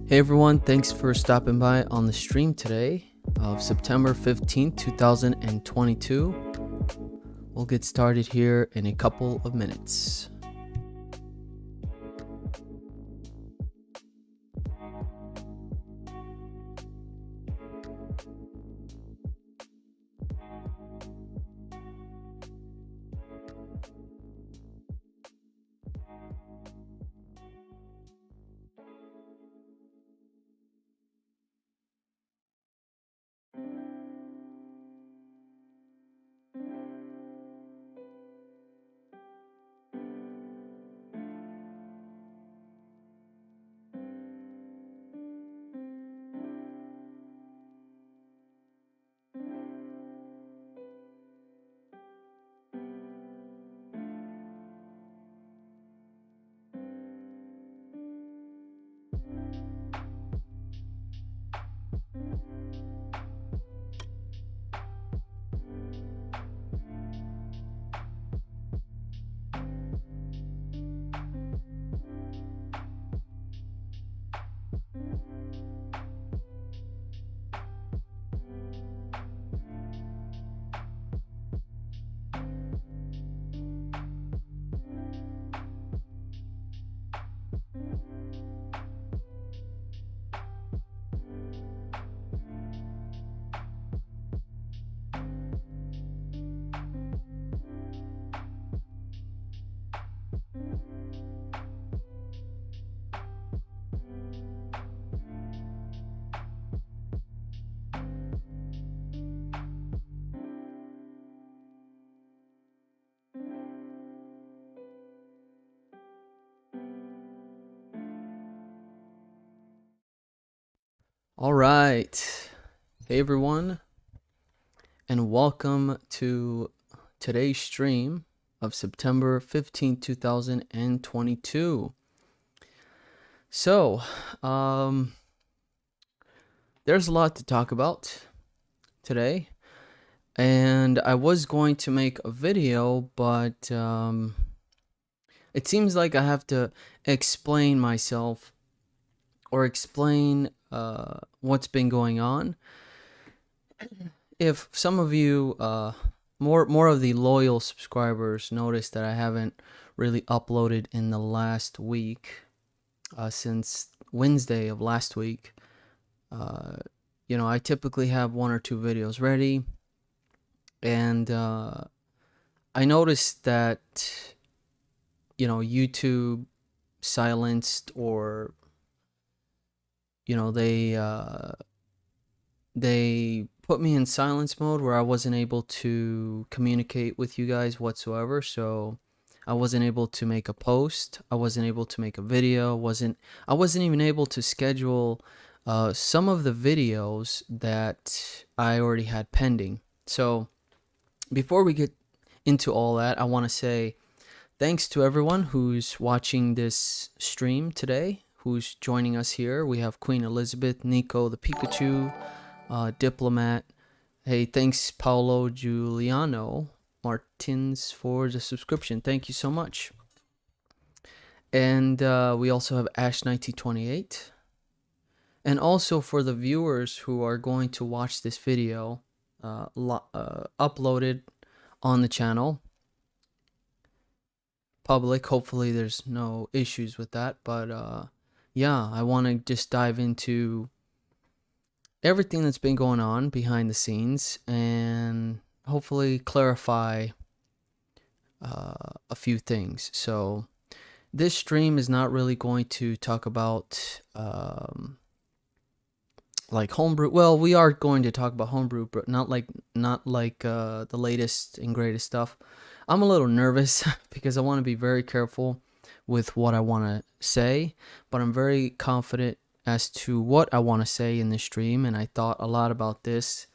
Hey everyone, thanks for stopping by on the stream today of September 15th, 2022. We'll get started here in a couple of minutes. All right. Hey everyone, and welcome to today's stream of September 15th, 2022. So, there's a lot to talk about today, and I was going to make a video, but it seems like I have to explain myself or explain what's been going on. If some of you, more of the loyal subscribers, notice that I haven't really uploaded in the last week, since Wednesday of last week. You know, I typically have 1 or 2 videos ready, and I noticed that, you know, YouTube silenced, or you know, they put me in silence mode where I wasn't able to communicate with you guys whatsoever. So I wasn't able to make a post. I wasn't able to make a video. I wasn't even able to schedule some of the videos that I already had pending. So before we get into all that, I want to say thanks to everyone who's watching this stream today, who's joining us here. We have Queen Elizabeth, Nico the Pikachu, Diplomat. Hey, thanks Paolo Giuliano Martins for the subscription. Thank you so much. And we also have Ash1928. And also for the viewers who are going to watch this video uploaded on the channel, public, hopefully there's no issues with that, but yeah, I want to just dive into everything that's been going on behind the scenes and hopefully clarify a few things. So this stream is not really going to talk about like Homebrew. Well, we are going to talk about Homebrew, but not like the latest and greatest stuff. I'm a little nervous because I want to be very careful with what I want to say, but I'm very confident as to what I want to say in this stream, and I thought a lot about this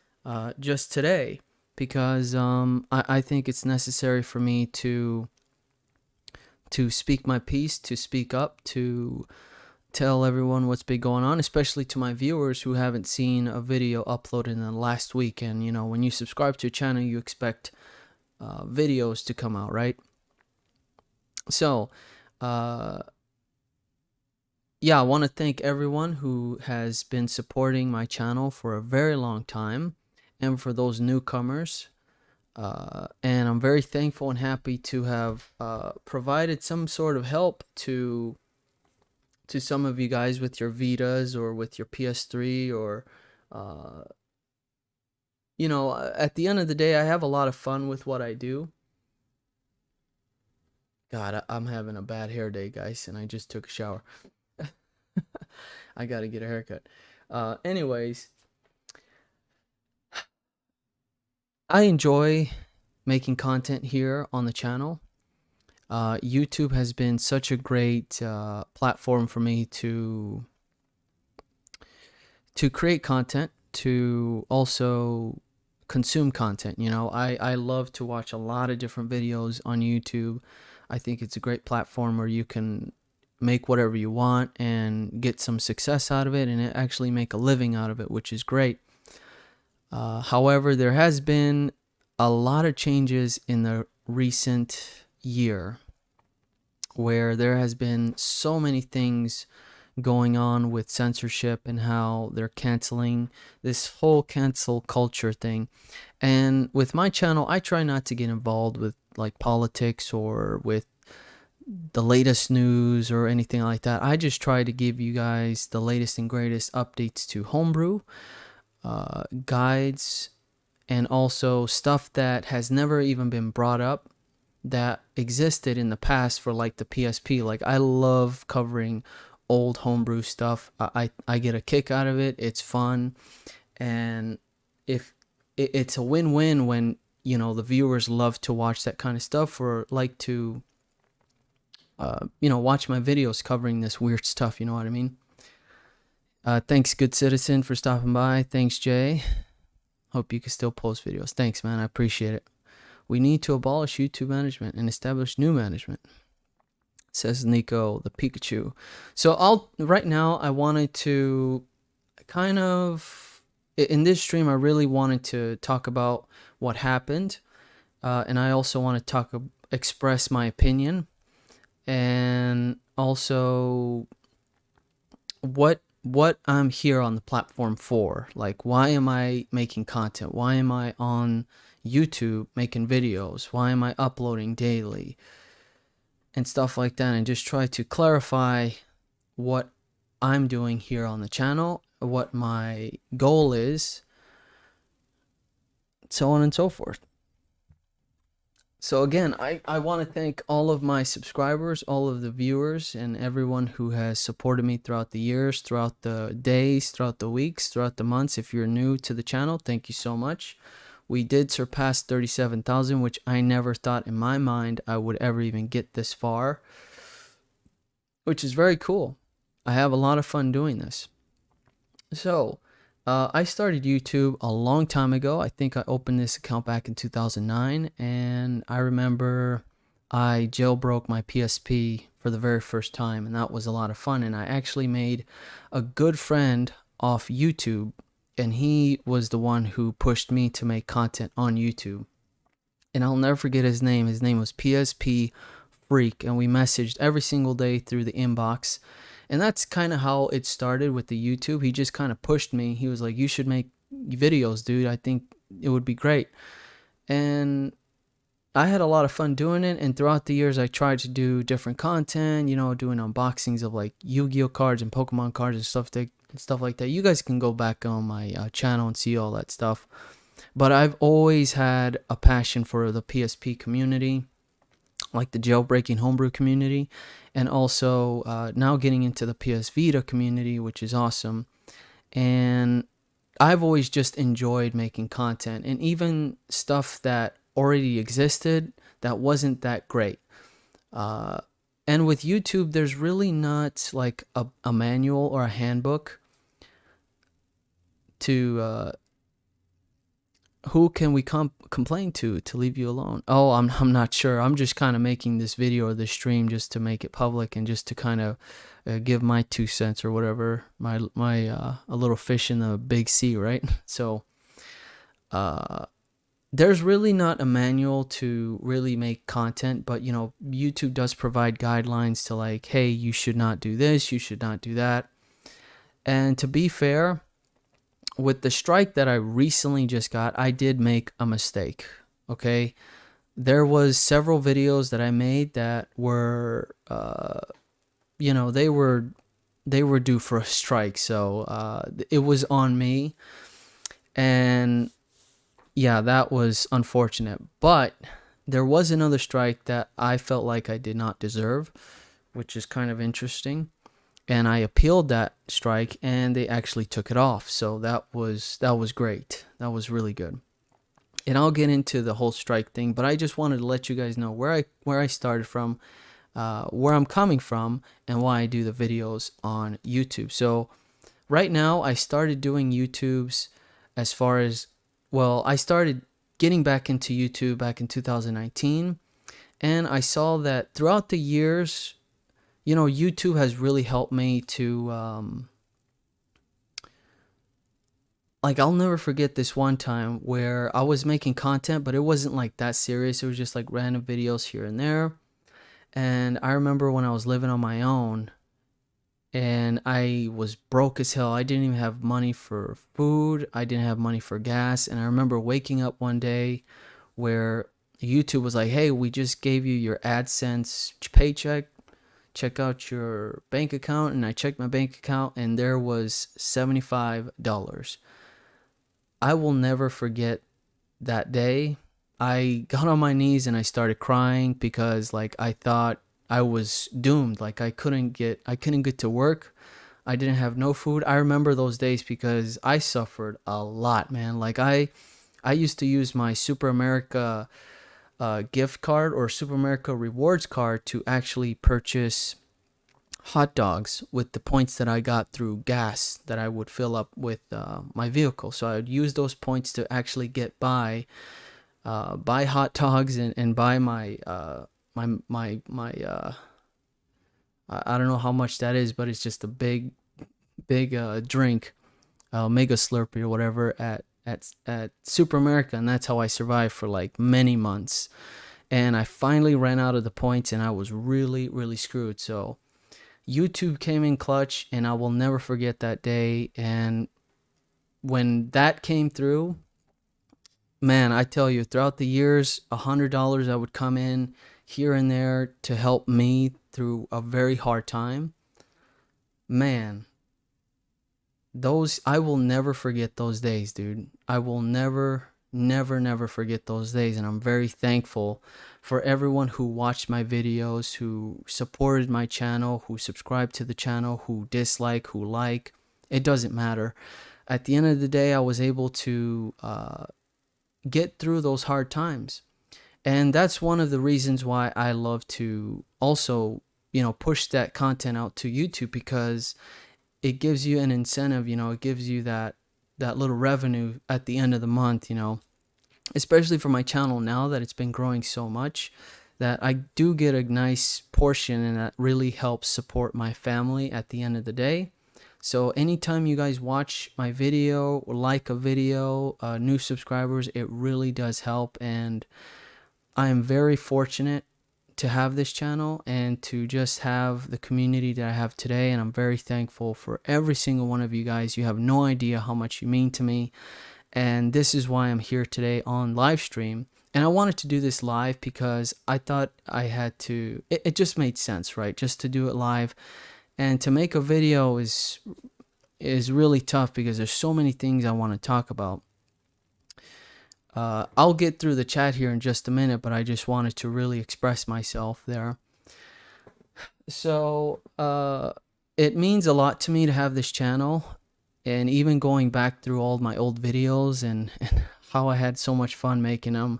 just today because I think it's necessary for me to speak my piece, to speak up, to tell everyone what's been going on, especially to my viewers who haven't seen a video uploaded in the last week. And you know, when you subscribe to a channel, you expect videos to come out, right? So yeah, I want to thank everyone who has been supporting my channel for a very long time, and for those newcomers, and I'm very thankful and happy to have provided some sort of help to some of you guys with your Vitas or with your PS3 or you know, at the end of the day, I have a lot of fun with what I do. God, I'm having a bad hair day, guys, and I just took a shower. I gotta get a haircut. Anyways, I enjoy making content here on the channel. YouTube has been such a great platform for me to create content, to also consume content. You know, I love to watch a lot of different videos on YouTube. I think it's a great platform where you can make whatever you want and get some success out of it and actually make a living out of it, which is great. However, there has been a lot of changes in the recent year where there has been so many things going on with censorship and how they're canceling this whole cancel culture thing. And with my channel, I try not to get involved with like politics or with the latest news or anything like that. I just try to give you guys the latest and greatest updates to Homebrew, guides, and also stuff that has never even been brought up that existed in the past for like the PSP. Like, I love covering old Homebrew stuff. I get a kick out of it. It's fun, and if it's a win-win when, you know, the viewers love to watch that kind of stuff or like to you know, watch my videos covering this weird stuff, you know what I mean? Thanks, Good Citizen, for stopping by. Thanks, Jay. Hope you can still post videos. Thanks, man. I appreciate it. We need to abolish YouTube management and establish new management, says Nico the Pikachu. So right now I wanted to kind of, in this stream, I really wanted to talk about what happened, and I also want to express my opinion, and also what I'm here on the platform for. Like, why am I making content? Why am I on YouTube making videos? Why am I uploading daily and stuff like that? And just try to clarify what I'm doing here on the channel, what my goal is, so on and so forth. So again, I want to thank all of my subscribers, all of the viewers, and everyone who has supported me throughout the years, throughout the days, throughout the weeks, throughout the months. If you're new to the channel, thank you so much. We did surpass 37,000, which I never thought in my mind I would ever even get this far, which is very cool. I have a lot of fun doing this. So, I started YouTube a long time ago. I think I opened this account back in 2009, and I remember I jailbroke my PSP for the very first time, and that was a lot of fun. And I actually made a good friend off YouTube, and he was the one who pushed me to make content on YouTube. And I'll never forget his name. His name was PSP Freak, and we messaged every single day through the inbox. And that's kind of how it started with the YouTube. He just kind of pushed me. He was like, you should make videos, dude. I think it would be great. And I had a lot of fun doing it. And throughout the years, I tried to do different content, you know, doing unboxings of like Yu-Gi-Oh cards and Pokemon cards and stuff like that. You guys can go back on my channel and see all that stuff. But I've always had a passion for the PSP community, like the jailbreaking homebrew community, and also now getting into the PS Vita community, which is awesome. And I've always just enjoyed making content, and even stuff that already existed that wasn't that great. And with YouTube, there's really not like a manual or a handbook to who can we complain to leave you alone? Oh, I'm not sure. I'm just kind of making this video or this stream just to make it public and just to kind of give my 2 cents or whatever, my a little fish in the big sea, right? So there's really not a manual to really make content, but you know, YouTube does provide guidelines to like, hey, you should not do this, you should not do that. And to be fair, with the strike that I recently just got, I did make a mistake. Okay, there was several videos that I made that were, you know, they were due for a strike. So it was on me, and yeah, that was unfortunate. But there was another strike that I felt like I did not deserve, which is kind of interesting. And I appealed that strike, and they actually took it off. So that was great. That was really good. And I'll get into the whole strike thing, but I just wanted to let you guys know where I started from, where I'm coming from, and why I do the videos on YouTube. So right now, I started doing YouTubes as far as, well, I started getting back into YouTube back in 2019, and I saw that throughout the years, you know, YouTube has really helped me to, like, I'll never forget this one time where I was making content, but it wasn't like that serious. It was just like random videos here and there. And I remember when I was living on my own and I was broke as hell. I didn't even have money for food. I didn't have money for gas. And I remember waking up one day where YouTube was like, hey, we just gave you your AdSense paycheck. Check out your bank account. And I checked my bank account, and there was $75. I will never forget that day. I got on my knees and I started crying because like I thought I was doomed. Like I couldn't get to work. I didn't have no food. I remember those days because I suffered a lot, man. Like I used to use my Super America gift card or Super America rewards card to actually purchase hot dogs with the points that I got through gas that I would fill up with my vehicle. So I would use those points to actually get buy hot dogs and buy my I don't know how much that is, but it's just a big drink, Mega Slurpee or whatever at Super America, and that's how I survived for like many months. And I finally ran out of the points, and I was really screwed. So YouTube came in clutch, and I will never forget that day. And when that came through, man, I tell you, throughout the years, $100 I would come in here and there to help me through a very hard time. Man, I will never forget those days, dude. I will never forget those days. And I'm very thankful for everyone who watched my videos, who supported my channel, who subscribed to the channel, who dislike, who like. It doesn't matter. At the end of the day, I was able to get through those hard times. And that's one of the reasons why I love to also, push that content out to YouTube, because it gives you an incentive, it gives you that little revenue at the end of the month, especially for my channel now that it's been growing so much, that I do get a nice portion, and that really helps support my family at the end of the day. So anytime you guys watch my video or like a video, new subscribers, it really does help. And I am very fortunate to have this channel and to just have the community that I have today. And I'm very thankful for every single one of you guys. You have no idea how much you mean to me. And this is why I'm here today on live stream. And I wanted to do this live because I thought I had to, it just made sense, right? Just to do it live. And to make a video is really tough because there's so many things I want to talk about. I'll get through the chat here in just a minute, but I just wanted to really express myself there. So it means a lot to me to have this channel, and even going back through all my old videos and how I had so much fun making them.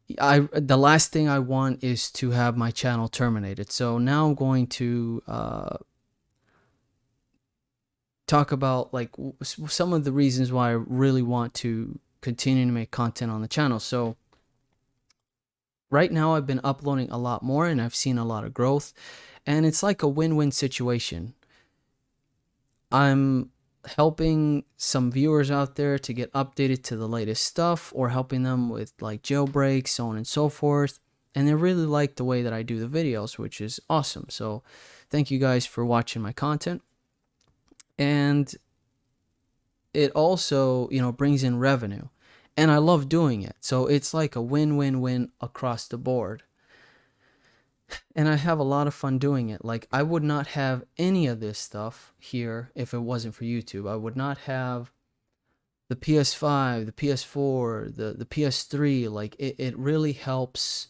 The last thing I want is to have my channel terminated. So now I'm going to talk about like some of the reasons why I really want to continue to make content on the channel. So right now I've been uploading a lot more, and I've seen a lot of growth, and it's like a win-win situation. I'm helping some viewers out there to get updated to the latest stuff, or helping them with like jailbreaks, so on and so forth. And they really like the way that I do the videos, which is awesome. So thank you guys for watching my content. And it also, brings in revenue, and I love doing it. So it's like a win-win-win across the board. And I have a lot of fun doing it. Like, I would not have any of this stuff here if it wasn't for YouTube. I would not have the PS5, the PS4, the PS3. Like, it really helps.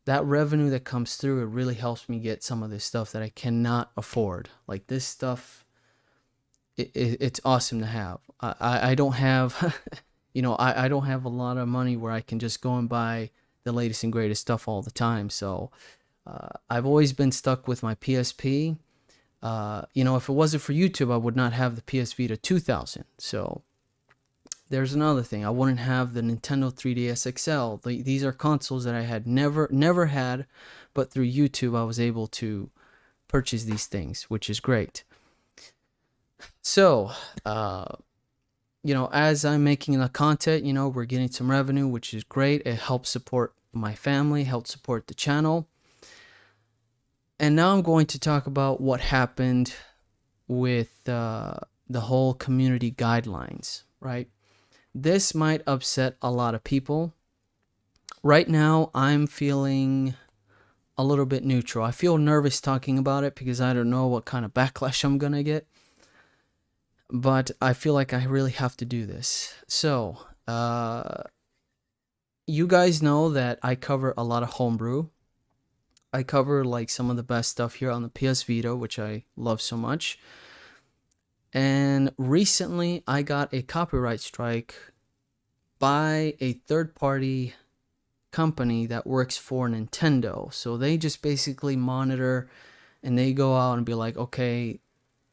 That revenue that comes through, it really helps me get some of this stuff that I cannot afford. Like, this stuff, it's awesome to have. I don't have, I don't have a lot of money where I can just go and buy the latest and greatest stuff all the time. So I've always been stuck with my PSP. If it wasn't for YouTube, I would not have the PS Vita 2000. So there's another thing. I wouldn't have the Nintendo 3DS XL. These are consoles that I had never had, but through YouTube I was able to purchase these things, which is great. So, as I'm making the content, we're getting some revenue, which is great. It helps support my family, helps support the channel. And now I'm going to talk about what happened with the whole community guidelines, right? This might upset a lot of people. Right now, I'm feeling a little bit neutral. I feel nervous talking about it because I don't know what kind of backlash I'm going to get. But I feel like I really have to do this. So, you guys know that I cover a lot of Homebrew. I cover like some of the best stuff here on the PS Vita, which I love so much. And recently I got a copyright strike by a third-party company that works for Nintendo. So they just basically monitor, and they go out and be like, okay,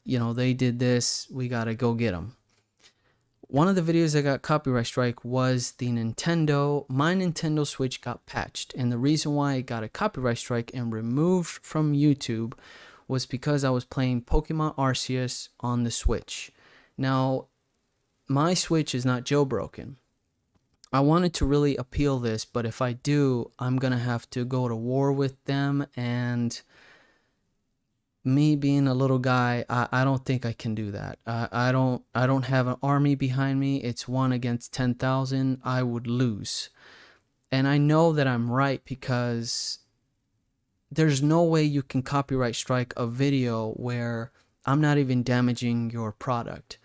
they did this, we gotta go get them. One of the videos that got copyright strike was my Nintendo Switch got patched. And the reason why it got a copyright strike and removed from YouTube was because I was playing Pokemon Arceus on the Switch. Now, my Switch is not jailbroken. I wanted to really appeal this, but if I do, I'm gonna have to go to war with them, and me being a little guy, I don't think I can do that. I don't have an army behind me. It's 1 against 10,000. I would lose. And I know that I'm right, because there's no way you can copyright strike a video where I'm not even damaging your product.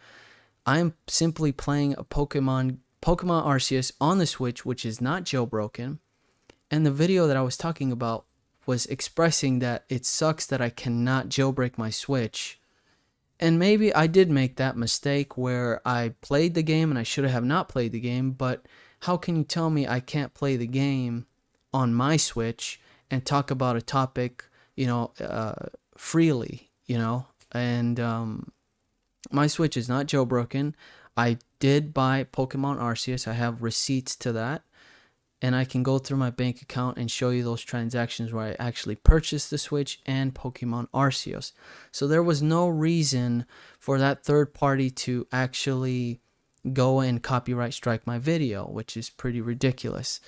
I'm simply playing a Pokemon Arceus on the Switch, which is not jailbroken. And the video that I was talking about was expressing that it sucks that I cannot jailbreak my Switch, And maybe I did make that mistake where I played the game and I should have not played the game, but how can you tell me I can't play the game on my Switch and talk about a topic, freely, And my Switch is not jailbroken. I did buy Pokemon Arceus. I have receipts to that. And I can go through my bank account and show you those transactions where I actually purchased the Switch and Pokemon Arceus. So there was no reason for that third party to actually go and copyright strike my video, which is pretty ridiculous.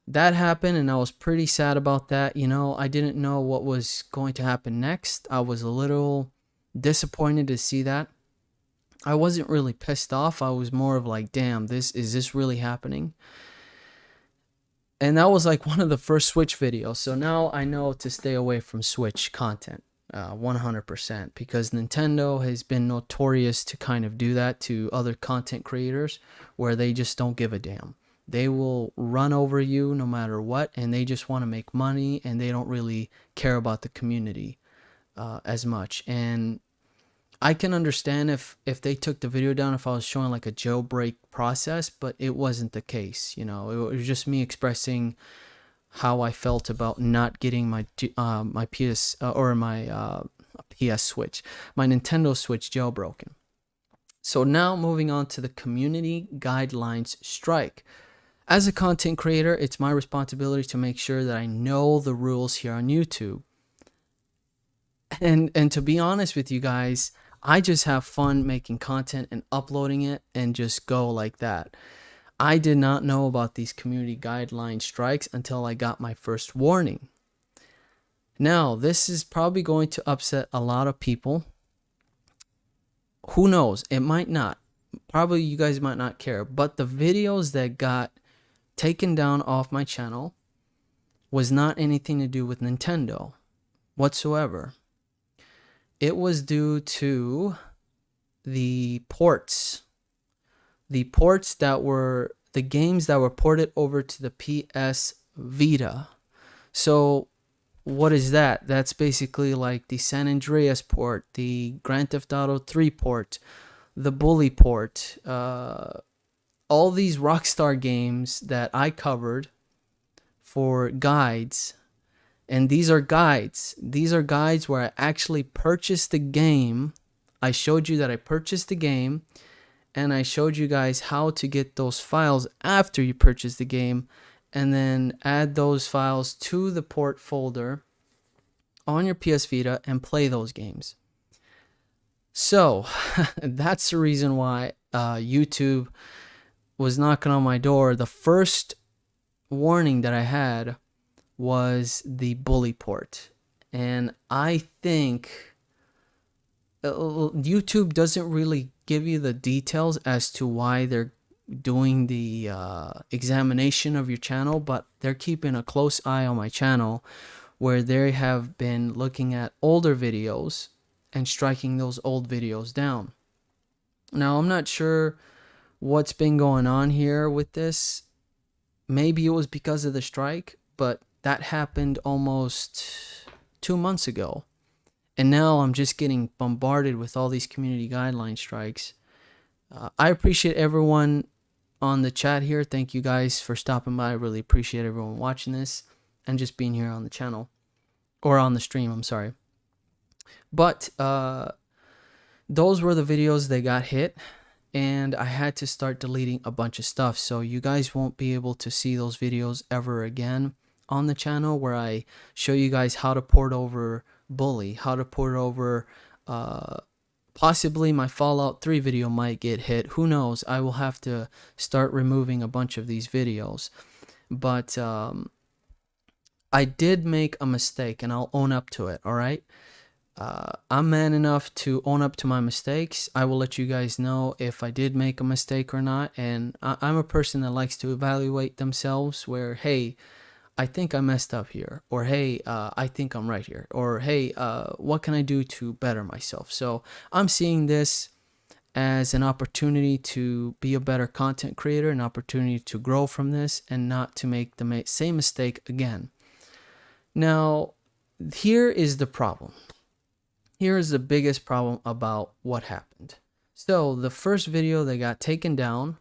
That happened and I was pretty sad about that. I didn't know what was going to happen next. I was a little disappointed to see that. I wasn't really pissed off. I was more of like, damn, is this really happening? And that was like one of the first Switch videos. So now I know to stay away from Switch content 100%, because Nintendo has been notorious to kind of do that to other content creators where they just don't give a damn. They will run over you no matter what, and they just want to make money, and they don't really care about the community as much. And I can understand if they took the video down if I was showing like a jailbreak process, but it wasn't the case. It was just me expressing how I felt about not getting my PS or my PS Switch, my Nintendo Switch jailbroken. So now moving on to the community guidelines strike. As a content creator, it's my responsibility to make sure that I know the rules here on YouTube. And to be honest with you guys, I just have fun making content and uploading it and just go like that. I did not know about these community guideline strikes until I got my first warning. Now, this is probably going to upset a lot of people. Who knows? It might not. Probably you guys might not care. But the videos that got taken down off my channel was not anything to do with Nintendo whatsoever. It was due to the ports. The ports that were the games that were ported over to the PS Vita. So what is that? That's basically like the San Andreas port, the Grand Theft Auto 3 port, the Bully port, all these Rockstar games that I covered for guides. And these are guides. These are guides where I actually purchased the game. I showed you that I purchased the game, and I showed you guys how to get those files after you purchase the game, and then add those files to the port folder on your PS Vita and play those games. So that's the reason why YouTube was knocking on my door. The first warning that I had was the Bully port, and I think YouTube doesn't really give you the details as to why they're doing the examination of your channel, but they're keeping a close eye on my channel, where they have been looking at older videos and striking those old videos down. Now, I'm not sure what's been going on here with this. Maybe it was because of the strike, but that happened almost 2 months ago. And now I'm just getting bombarded with all these community guideline strikes. I appreciate everyone on the chat here. Thank you guys for stopping by. I really appreciate everyone watching this and just being here on the channel. Or on the stream, I'm sorry. But those were the videos that got hit. And I had to start deleting a bunch of stuff. So you guys won't be able to see those videos ever again on the channel, where I show you guys how to port over Bully, how to port over possibly my Fallout 3 video might get hit. Who knows? I will have to start removing a bunch of these videos. But I did make a mistake, and I'll own up to it, all right? I'm man enough to own up to my mistakes. I will let you guys know if I did make a mistake or not. And I'm a person that likes to evaluate themselves, where, hey, I think I messed up here, or hey, I think I'm right here, or hey, what can I do to better myself? So I'm seeing this as an opportunity to be a better content creator, an opportunity to grow from this and not to make the same mistake again. Now, here is the problem. here is the biggest problem about what happened. So the first video they got taken down,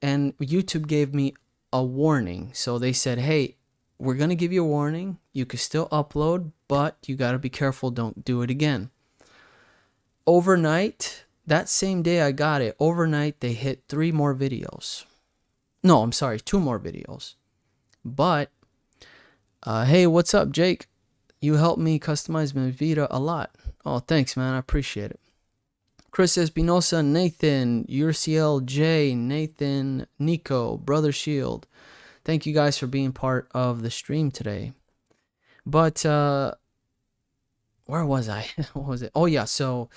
and YouTube gave me a warning. So they said, hey, we're going to give you a warning. You can still upload, but you got to be careful. Don't do it again. Overnight, that same day I got it, overnight they hit 3 more videos. No, I'm sorry, 2 more videos. But, hey, what's up, Jake? You helped me customize my Vita a lot. Oh, thanks, man. I appreciate it. Chris Espinosa, Nathan, URCL, Jay, Nathan, Nico, Brother Shield. Thank you guys for being part of the stream today. But, where was I? What was it? Oh, yeah. So,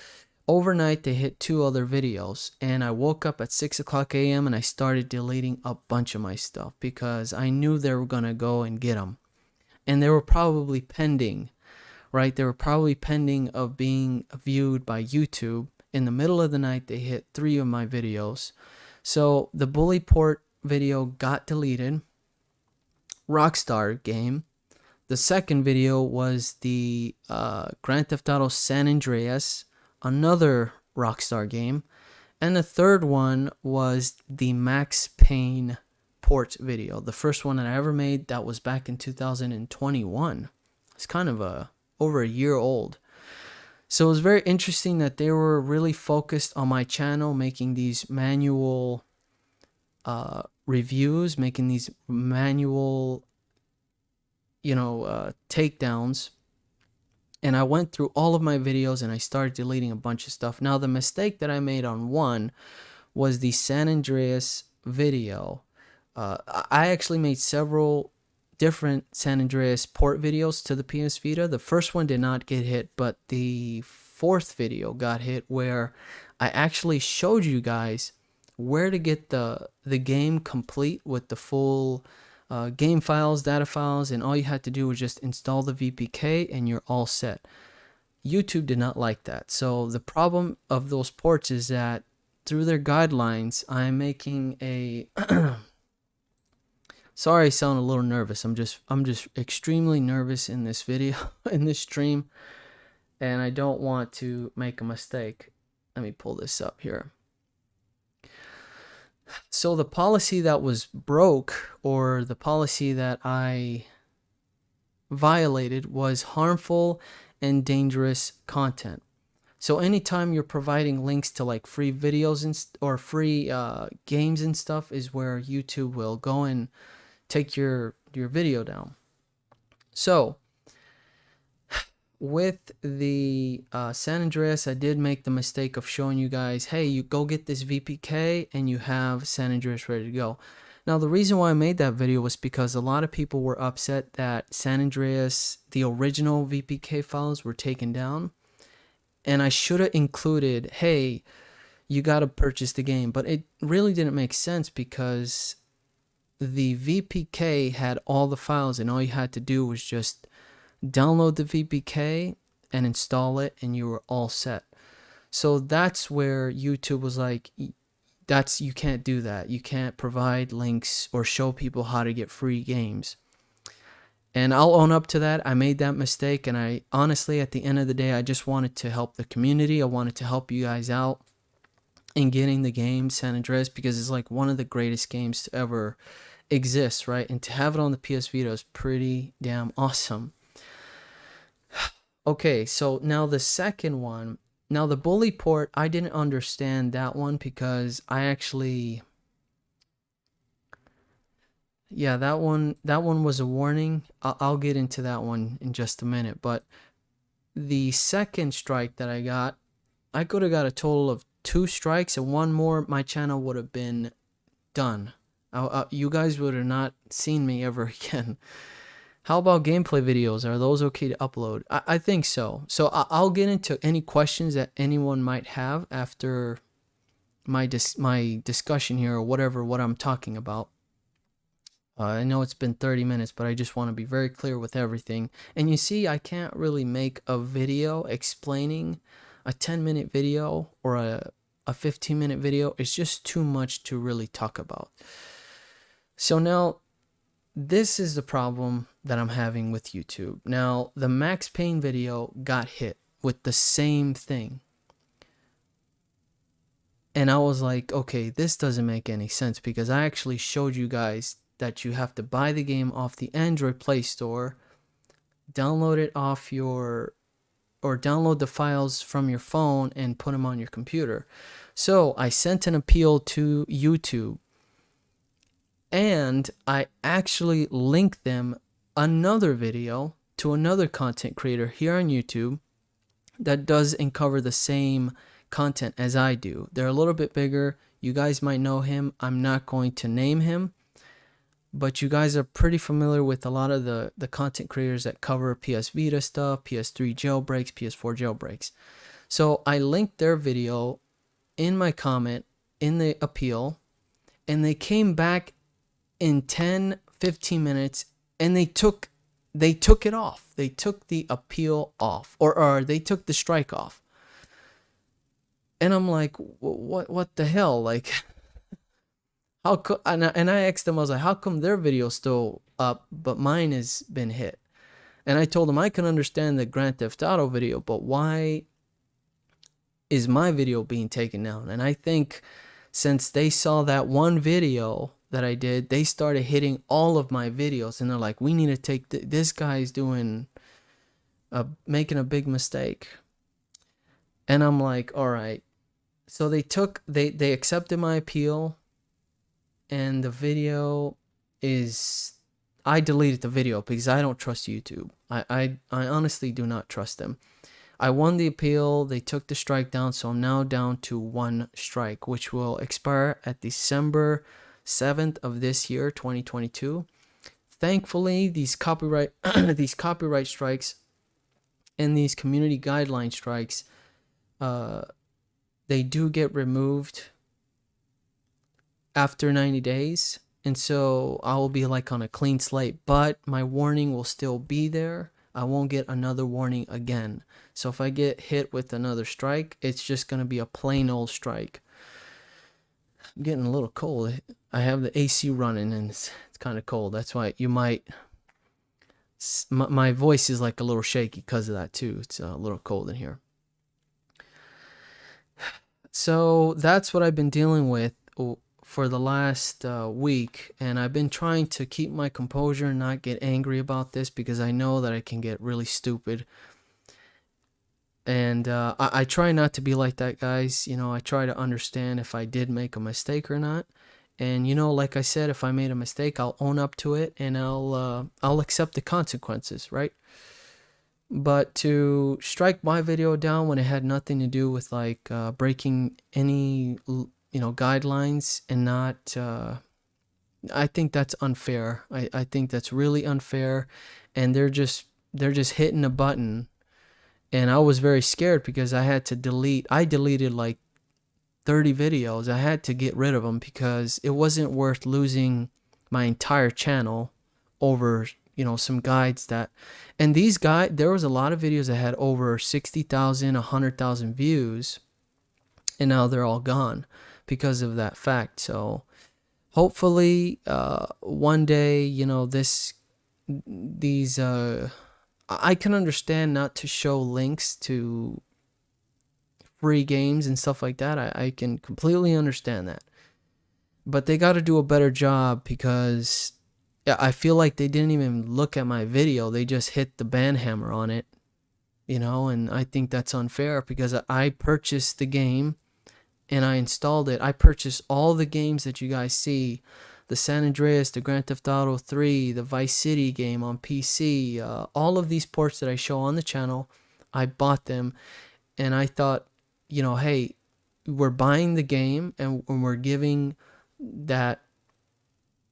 overnight, they hit 2 other videos. And I woke up at 6 o'clock a.m. and I started deleting a bunch of my stuff because I knew they were going to go and get them. And they were probably pending, right? They were probably pending of being viewed by YouTube. In the middle of the night, they hit 3 of my videos. So the bully port video got deleted. Rockstar game. The second video was the Grand Theft Auto San Andreas, another Rockstar game. And the third one was the Max Payne port video. The first one that I ever made, that was back in 2021. It's kind of over a year old. So it was very interesting that they were really focused on my channel, making these manual reviews, making these manual, takedowns. And I went through all of my videos and I started deleting a bunch of stuff. Now, the mistake that I made on one was the San Andreas video. I actually made several different San Andreas port videos to the PS Vita. The first one did not get hit, but the fourth video got hit, where I actually showed you guys where to get the game complete with the full game files, data files, and all you had to do was just install the VPK and you're all set. YouTube did not like that. So the problem of those ports is that through their guidelines, I'm making a sorry, I sound a little nervous. I'm just extremely nervous in this video, in this stream, and I don't want to make a mistake. Let me pull this up here. So the policy that was broke, or the policy that I violated, was harmful and dangerous content. So anytime you're providing links to like free videos or free games and stuff, is where YouTube will go and take your video down. So with the San Andreas, I did make the mistake of showing you guys, hey, you go get this VPK and you have San Andreas ready to go. Now, the reason why I made that video was because a lot of people were upset that San Andreas, the original VPK files, were taken down. And I should have included, hey, you got to purchase the game. But it really didn't make sense because the VPK had all the files and all you had to do was just download the VPK and install it and you were all set. So that's where YouTube was like, you can't do that. You can't provide links or show people how to get free games. And I'll own up to that. I made that mistake, and I honestly, at the end of the day, I just wanted to help the community. I wanted to help you guys out in getting the game San Andreas, because it's like one of the greatest games to ever exist, right? And to have it on the PS Vita is pretty damn awesome. Okay, so now the second one. Now the bully port, I didn't understand that one because I actually... Yeah, that one was a warning. I'll get into that one in just a minute. But the second strike that I could have got a total of 2 strikes, and one more, my channel would have been done. You guys would have not seen me ever again. How about gameplay videos? Are those okay to upload? I think so. So I'll get into any questions that anyone might have after my discussion here, or what I'm talking about. I know it's been 30 minutes, but I just want to be very clear with everything. And you see, I can't really make a video explaining a 10-minute video or a 15-minute video. It's just too much to really talk about. So now, this is the problem that I'm having with YouTube. Now, the Max Payne video got hit. with the same thing. And I was like, okay, this doesn't make any sense, because I actually showed you guys that you have to buy the game off the Android Play Store, download it off your, or download the files from your phone and put them on your computer. So I sent an appeal to YouTube, and I actually linked them another video to another content creator here on YouTube that does and cover the same content as I do. They're a little bit bigger. You guys might know him. I'm not going to name him, but you guys are pretty familiar with a lot of the content creators that cover PS Vita stuff, PS3 jailbreaks, PS4 jailbreaks. So I linked their video in my comment in the appeal, and they came back in 10-15 minutes, and they took it off. They took the appeal off, or they took the strike off. And I'm like, what the hell? Like, how come? And I asked them, I was like, how come their video's still up, but mine has been hit? And I told them I can understand the Grand Theft Auto video, but why is my video being taken down? And I think since they saw that one video that I did, they started hitting all of my videos, and they're like, we need to take this guy's doing making a big mistake. And I'm like, all right. So they accepted my appeal, and the video is, I deleted the video because I don't trust YouTube. I honestly do not trust them. I won the appeal. They took the strike down, so I'm now down to 1 strike, which will expire at December 7th of this year, 2022. Thankfully, these copyright strikes and these community guideline strikes, they do get removed after 90 days. And so I will be like on a clean slate, but my warning will still be there. I won't get another warning again. So if I get hit with another strike, it's just going to be a plain old strike. I'm getting a little cold. I have the AC running, and it's kind of cold. That's why you might, my voice is like a little shaky because of that too. It's a little cold in here. So that's what I've been dealing with for the last week, and I've been trying to keep my composure and not get angry about this, because I know that I can get really stupid. And I try not to be like that, guys. You know, I try to understand if I did make a mistake or not. And, you know, like I said, if I made a mistake, I'll own up to it, and I'll accept the consequences, right? But to strike my video down when it had nothing to do with like breaking any, you know, guidelines, and not, I think that's unfair. I think that's really unfair, and they're just hitting a button. And I was very scared because I had to I deleted like 30 videos. I had to get rid of them because it wasn't worth losing my entire channel over, you know, some guides that, and these guys, there was a lot of videos that had over 60,000, 100,000 views, and now they're all gone because of that fact. So hopefully one day, you know, I can understand not to show links to free games and stuff like that. I can completely understand that. But they got to do a better job, because I feel like they didn't even look at my video. They just hit the ban hammer on it, you know, and I think that's unfair, because I purchased the game and I installed it. I purchased all the games that you guys see, the San Andreas, the Grand Theft Auto 3, the Vice City game on PC, all of these ports that I show on the channel, I bought them, and I thought, you know, hey, we're buying the game, and we're giving that,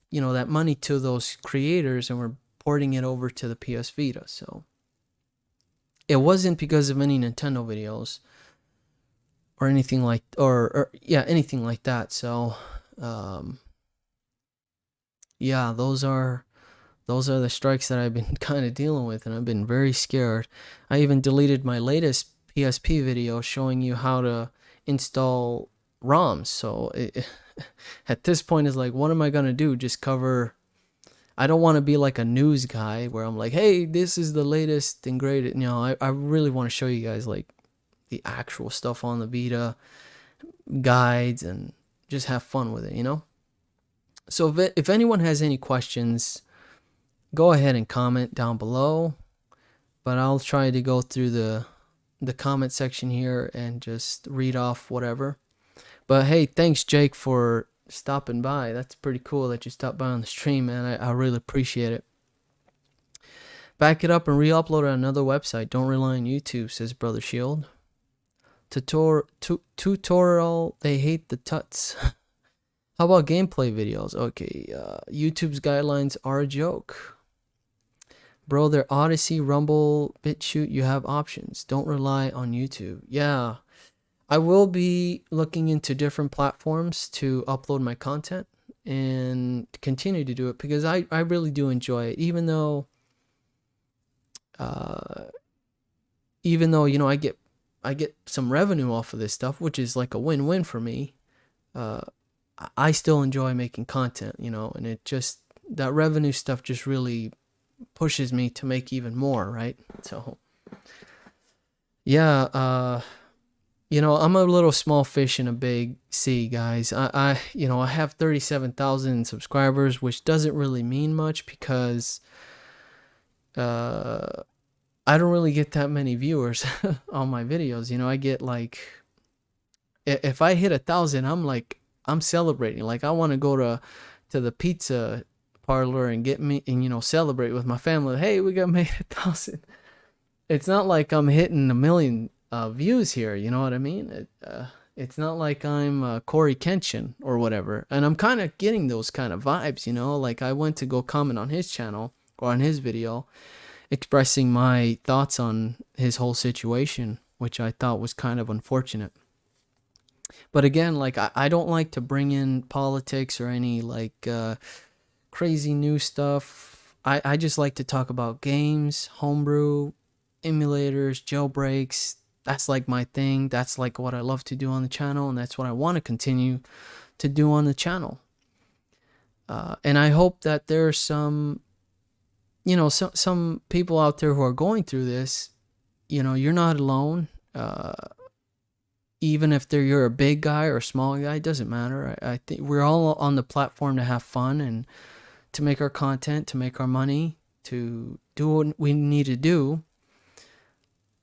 you know, that money to those creators, and we're porting it over to the PS Vita. So it wasn't because of any Nintendo videos or anything like, or yeah, anything like that. So yeah, those are the strikes that I've been kind of dealing with, and I've been very scared. I even deleted my latest PSP video showing you how to install ROMs. So at this point, it's like, what am I gonna do? Just cover I don't want to be like a news guy where I'm like, hey, this is the latest and greatest. You know, I really want to show you guys like the actual stuff on the Vita, guides, and just have fun with it, you know? So if anyone has any questions, go ahead and comment down below. But I'll try to go through the comment section here and just read off whatever. But hey, thanks Jake for stopping by. That's pretty cool that you stopped by on the stream, man. I really appreciate it. Back it up and re-upload on another website. Don't rely on YouTube, says Brother Shield. Tutorial, they hate the tuts. How about gameplay videos? Okay, YouTube's guidelines are a joke. Bro, they're Odyssey, Rumble, BitChute, you have options. Don't rely on YouTube. Yeah, I will be looking into different platforms to upload my content and continue to do it because I really do enjoy it. Even though, you know, I get some revenue off of this stuff, which is like a win-win for me. I still enjoy making content, you know, and it just, that revenue stuff just really pushes me to make even more, right? So yeah, you know, I'm a little small fish in a big sea, guys. You know, I have 37,000 subscribers, which doesn't really mean much because I don't really get that many viewers on my videos. You know, I get like, if I hit 1,000, I'm celebrating. Like I want to go to the pizza parlor and get me and, you know, celebrate with my family. Hey, we got made 1,000. It's not like I'm hitting 1 million views here. You know what I mean? It's not like I'm Corey Kenshin or whatever. And I'm kind of getting those kind of vibes, you know. Like I went to go comment on his channel or on his video, expressing my thoughts on his whole situation, which I thought was kind of unfortunate. But again, like I don't like to bring in politics or any like crazy new stuff. I just like to talk about games, homebrew, emulators, jailbreaks. That's like my thing. That's like what I love to do on the channel, and that's what I want to continue to do on the channel. And I hope that there are some, you know, some people out there who are going through this. You know, you're not alone. Even if you're a big guy or a small guy, it doesn't matter. I think we're all on the platform to have fun and to make our content, to make our money, to do what we need to do.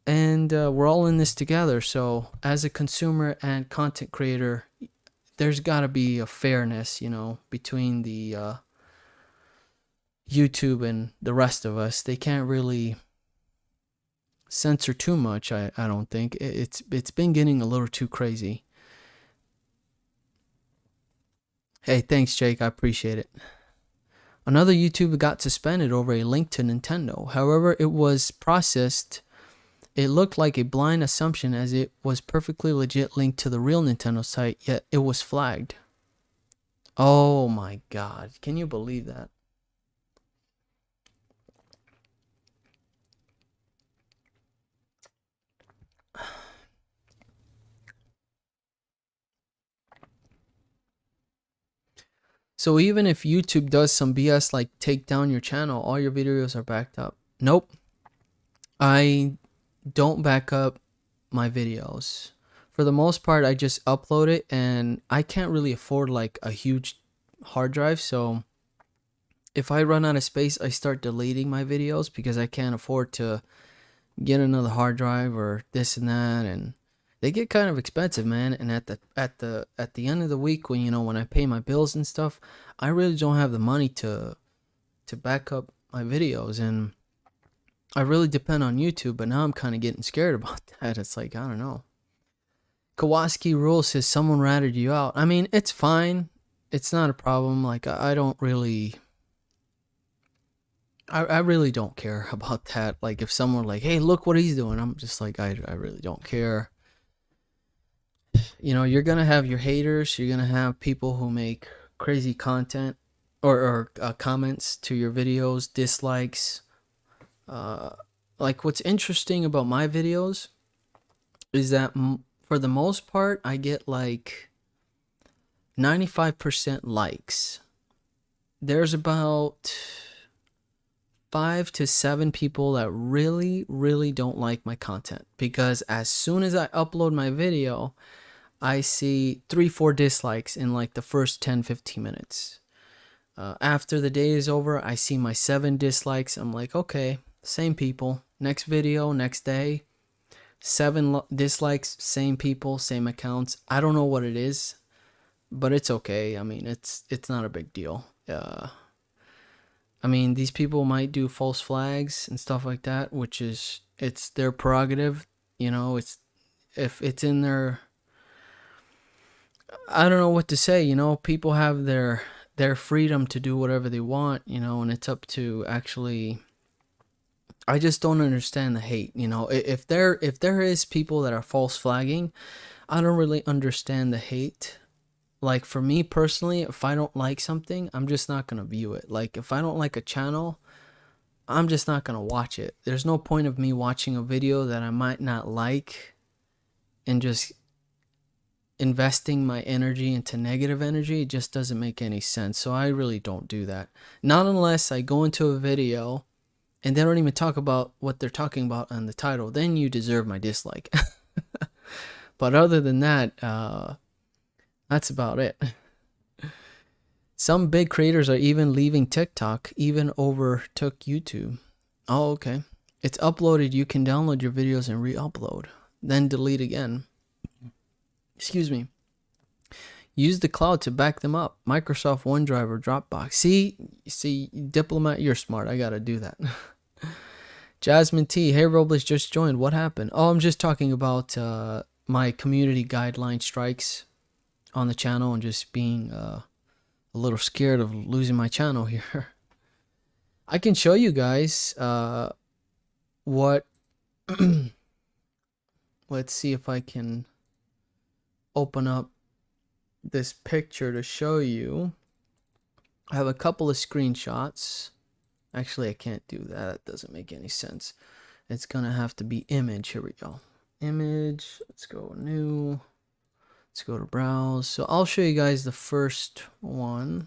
And we're all in this together. So as a consumer and content creator, there's got to be a fairness, you know, between the YouTube and the rest of us. They can't really censor too much. I don't think it's been getting a little too crazy. Hey, thanks Jake, I appreciate it. Another YouTuber got suspended over a link to Nintendo. However, it was processed. It looked like a blind assumption as it was perfectly legit linked to the real Nintendo site, yet it was flagged. Oh my god, can you believe that? So even if YouTube does some BS like take down your channel, all your videos are backed up. Nope. I don't back up my videos. For the most part, I just upload it, and I can't really afford like a huge hard drive. So if I run out of space, I start deleting my videos because I can't afford to get another hard drive or this and that, and they get kind of expensive, man. And at the end of the week, when, you know, when I pay my bills and stuff, I really don't have the money to back up my videos, and I really depend on YouTube. But now I'm kind of getting scared about that. It's like, I don't know. Kowalski Rule says someone ratted you out. I mean, it's fine. It's not a problem. Like I don't really. I really don't care about that. Like if someone like, hey, look what he's doing, I'm just like, I really don't care. You know, you're gonna have your haters. You're gonna have people who make crazy content or comments to your videos, dislikes. Like what's interesting about my videos is that for the most part, I get like 95% likes. There's about 5 to 7 people that really, really don't like my content, because as soon as I upload my video, I see 3-4 dislikes in like the first 10-15 minutes. After the day is over, I see my 7 dislikes. I'm like, okay, same people. Next video, next day, 7 dislikes, same people, same accounts. I don't know what it is, but it's okay. I mean, it's not a big deal. I mean, these people might do false flags and stuff like that, which is, it's their prerogative. You know, it's, if it's in their, I don't know what to say. You know, people have their freedom to do whatever they want, you know, and it's up to actually, I just don't understand the hate, you know. If there is people that are false flagging, I don't really understand the hate. Like for me personally, if I don't like something, I'm just not going to view it. Like if I don't like a channel, I'm just not going to watch it. There's no point of me watching a video that I might not like and just investing my energy into negative energy. It just doesn't make any sense. So I really don't do that. Not unless I go into a video and they don't even talk about what they're talking about on the title. Then you deserve my dislike. But other than that, that's about it. Some big creators are even leaving TikTok, even overtook YouTube. Oh, okay. It's uploaded. You can download your videos and re-upload, then delete again. Excuse me. Use the cloud to back them up. Microsoft OneDrive or Dropbox. See, Diplomat, you're smart. I gotta do that. Jasmine T. Hey, Robles just joined. What happened? Oh, I'm just talking about my community guideline strikes on the channel and just being a little scared of losing my channel here. I can show you guys what. Let's see if I can open up this picture to show you. I have a couple of screenshots. Actually, I can't do that. That doesn't make any sense. It's gonna have to be image. Here we go. Image. Let's go new. Let's go to browse. So I'll show you guys the first one.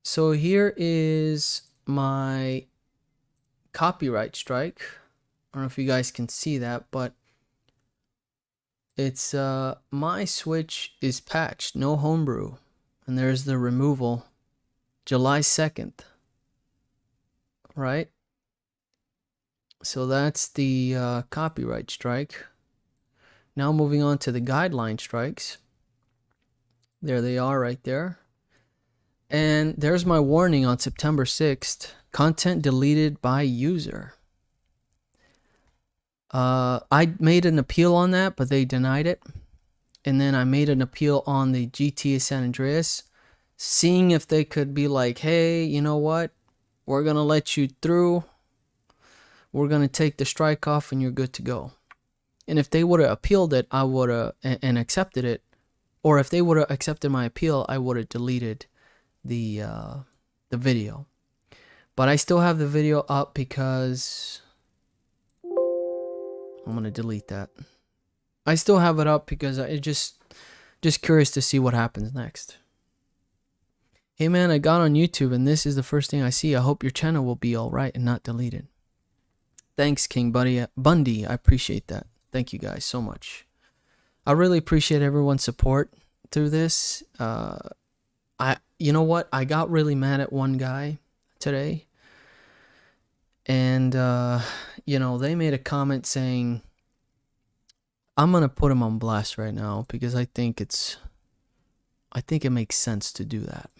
So here is my copyright strike. I don't know if you guys can see that, but it's my Switch is patched, no Homebrew, and there's the removal, July 2nd, right? So that's the copyright strike. Now moving on to the guideline strikes. There they are right there. And there's my warning on September 6th, content deleted by user. I made an appeal on that, but they denied it. And then I made an appeal on the GTA San Andreas, seeing if they could be like, hey, you know what? We're going to let you through. We're going to take the strike off and you're good to go. And if they would have appealed it, I would have and accepted it. Or if they would have accepted my appeal, I would have deleted the video. But I still have the video up because I'm going to delete that. I still have it up because I just curious to see what happens next. Hey man, I got on YouTube and this is the first thing I see. I hope your channel will be all right and not deleted. Thanks, King Bundy. I appreciate that. Thank you guys so much. I really appreciate everyone's support through this. You know what? I got really mad at one guy today. And, you know, they made a comment saying, I'm going to put him on blast right now because I think it makes sense to do that.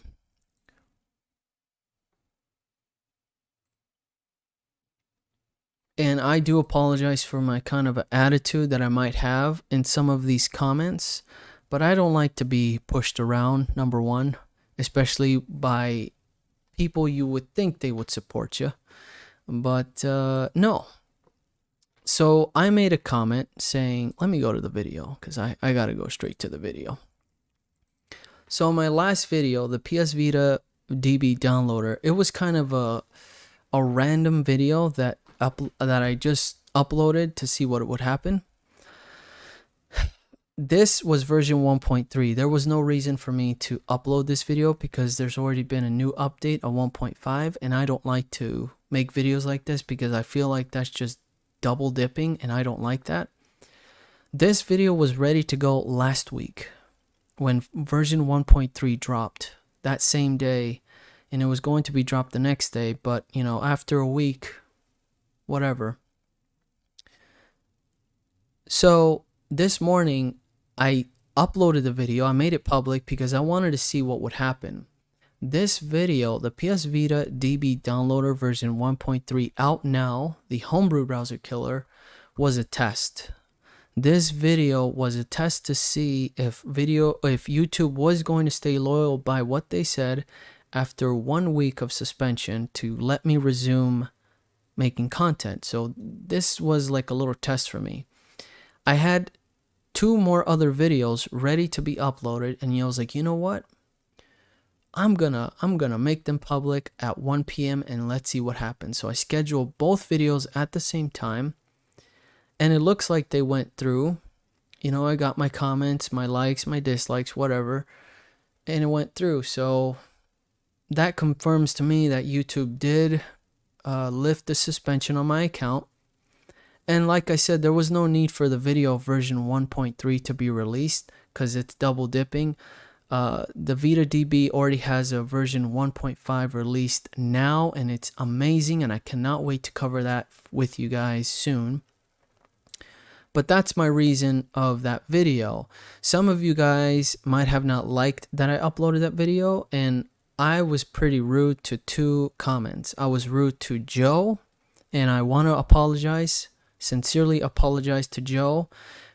And I do apologize for my kind of attitude that I might have in some of these comments, but I don't like to be pushed around, number one, especially by people you would think they would support you. But no. So I made a comment saying, let me go to the video because I got to go straight to the video. So my last video, the PS Vita DB downloader, it was kind of a random video that I just uploaded to see what would happen. this was version 1.3. There was no reason for me to upload this video because there's already been a new update of 1.5, and I don't like to make videos like this because I feel like that's just double dipping, and I don't like that. This video was ready to go last week when version 1.3 dropped that same day, and it was going to be dropped the next day, but you know, after a week, whatever. So this morning I uploaded the video. I made it public because I wanted to see what would happen. This video, the PS Vita DB downloader version 1.3 out now, the Homebrew browser killer, was a test. This video was a test to see if YouTube was going to stay loyal by what they said after 1 week of suspension to let me resume making content. So this was like a little test for me. I had 2 more other videos ready to be uploaded, and I was like, you know what? I'm gonna make them public at 1 p.m. and let's see what happens. So I scheduled both videos at the same time, and it looks like they went through. You know, I got my comments, my likes, my dislikes, whatever, and it went through. So that confirms to me that YouTube did lift the suspension on my account. And like I said, there was no need for the video version 1.3 to be released because it's double dipping. The Vita DB already has a version 1.5 released now, and it's amazing, and I cannot wait to cover that with you guys soon. But that's my reason of that video. Some of you guys might have not liked that I uploaded that video, and I was pretty rude to 2 comments. I was rude to Joe, and I want to apologize. Sincerely apologize to Joe,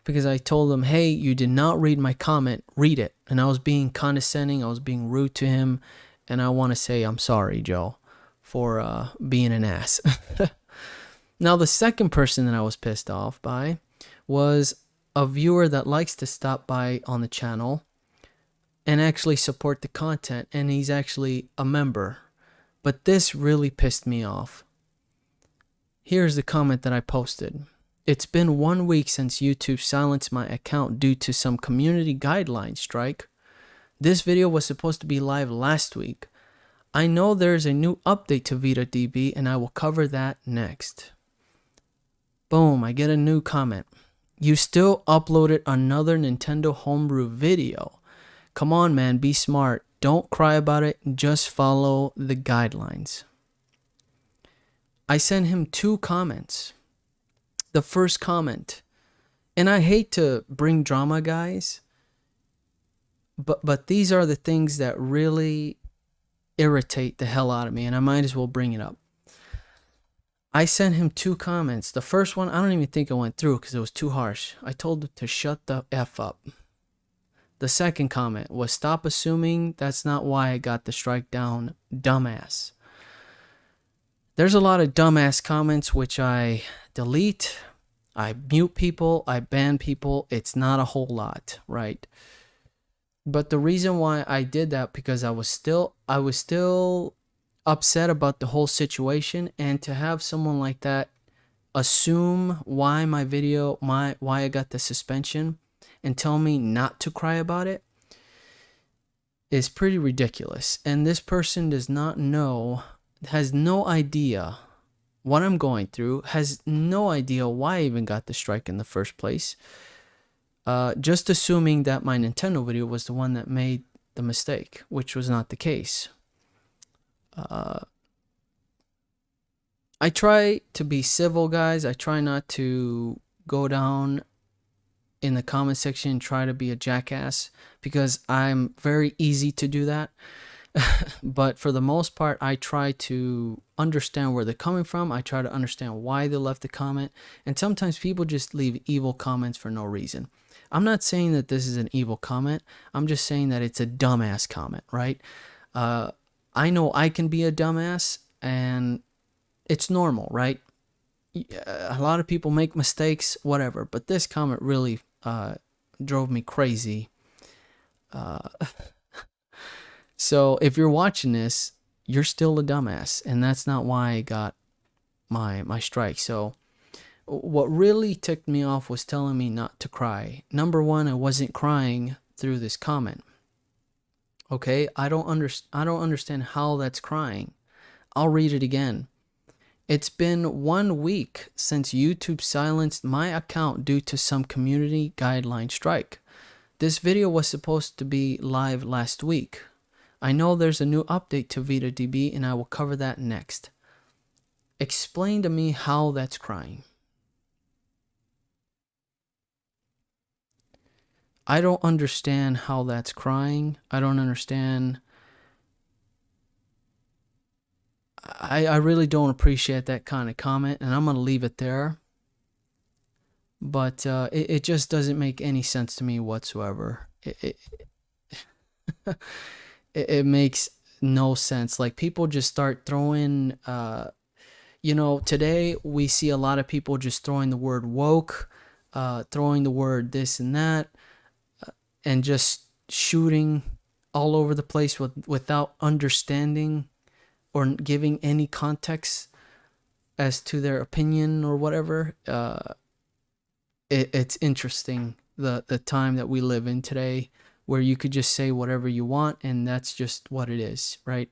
because I told him, hey, you did not read my comment, read it. And I was being condescending, I was being rude to him, and I want to say I'm sorry, Joe, for being an ass. Now, the second person that I was pissed off by was a viewer that likes to stop by on the channel and actually support the content, and he's actually a member. But this really pissed me off. Here's the comment that I posted. It's been 1 week since YouTube silenced my account due to some community guideline strike. This video was supposed to be live last week. I know there's a new update to Vita DB, and I will cover that next. Boom, I get a new comment. You still uploaded another Nintendo Homebrew video. Come on, man, be smart. Don't cry about it, just follow the guidelines. I sent him 2 comments. The first comment, and I hate to bring drama, guys, but these are the things that really irritate the hell out of me, and I might as well bring it up. I sent him 2 comments. The first one, I don't even think I went through because it was too harsh. I told him to shut the F up. The second comment was, stop assuming that's not why I got the strike down, dumbass. There's a lot of dumbass comments which I delete, I mute people, I ban people. It's not a whole lot, right? But the reason why I did that, because I was still upset about the whole situation, and to have someone like that assume why my video, why I got the suspension, and tell me not to cry about it is pretty ridiculous. And this person does not know, has no idea what I'm going through, has no idea why I even got the strike in the first place. Just assuming that my Nintendo video was the one that made the mistake, which was not the case. I try to be civil, guys. I try not to go down in the comment section and try to be a jackass, because I'm very easy to do that. But for the most part, I try to understand where they're coming from. I try to understand why they left the comment. And sometimes people just leave evil comments for no reason. I'm not saying that this is an evil comment. I'm just saying that it's a dumbass comment, right? I know I can be a dumbass, and it's normal, right? A lot of people make mistakes, whatever. But this comment really drove me crazy. So if you're watching this, you're still a dumbass, and that's not why I got my strike. So what really ticked me off was telling me not to cry. Number one, I wasn't crying through this comment. Okay, I don't understand how that's crying. I'll read it again. It's been 1 week since YouTube silenced my account due to some community guideline strike. This video was supposed to be live last week. I know there's a new update to VitaDB and I will cover that next. Explain to me how that's crying. I don't understand how that's crying. I don't understand. I really don't appreciate that kind of comment, and I'm going to leave it there. But it just doesn't make any sense to me whatsoever. It makes no sense. Like, people just start throwing, today we see a lot of people just throwing the word woke, throwing the word this and that, and just shooting all over the place without understanding or giving any context as to their opinion or whatever. It's interesting, the time that we live in today, where you could just say whatever you want and that's just what it is, right?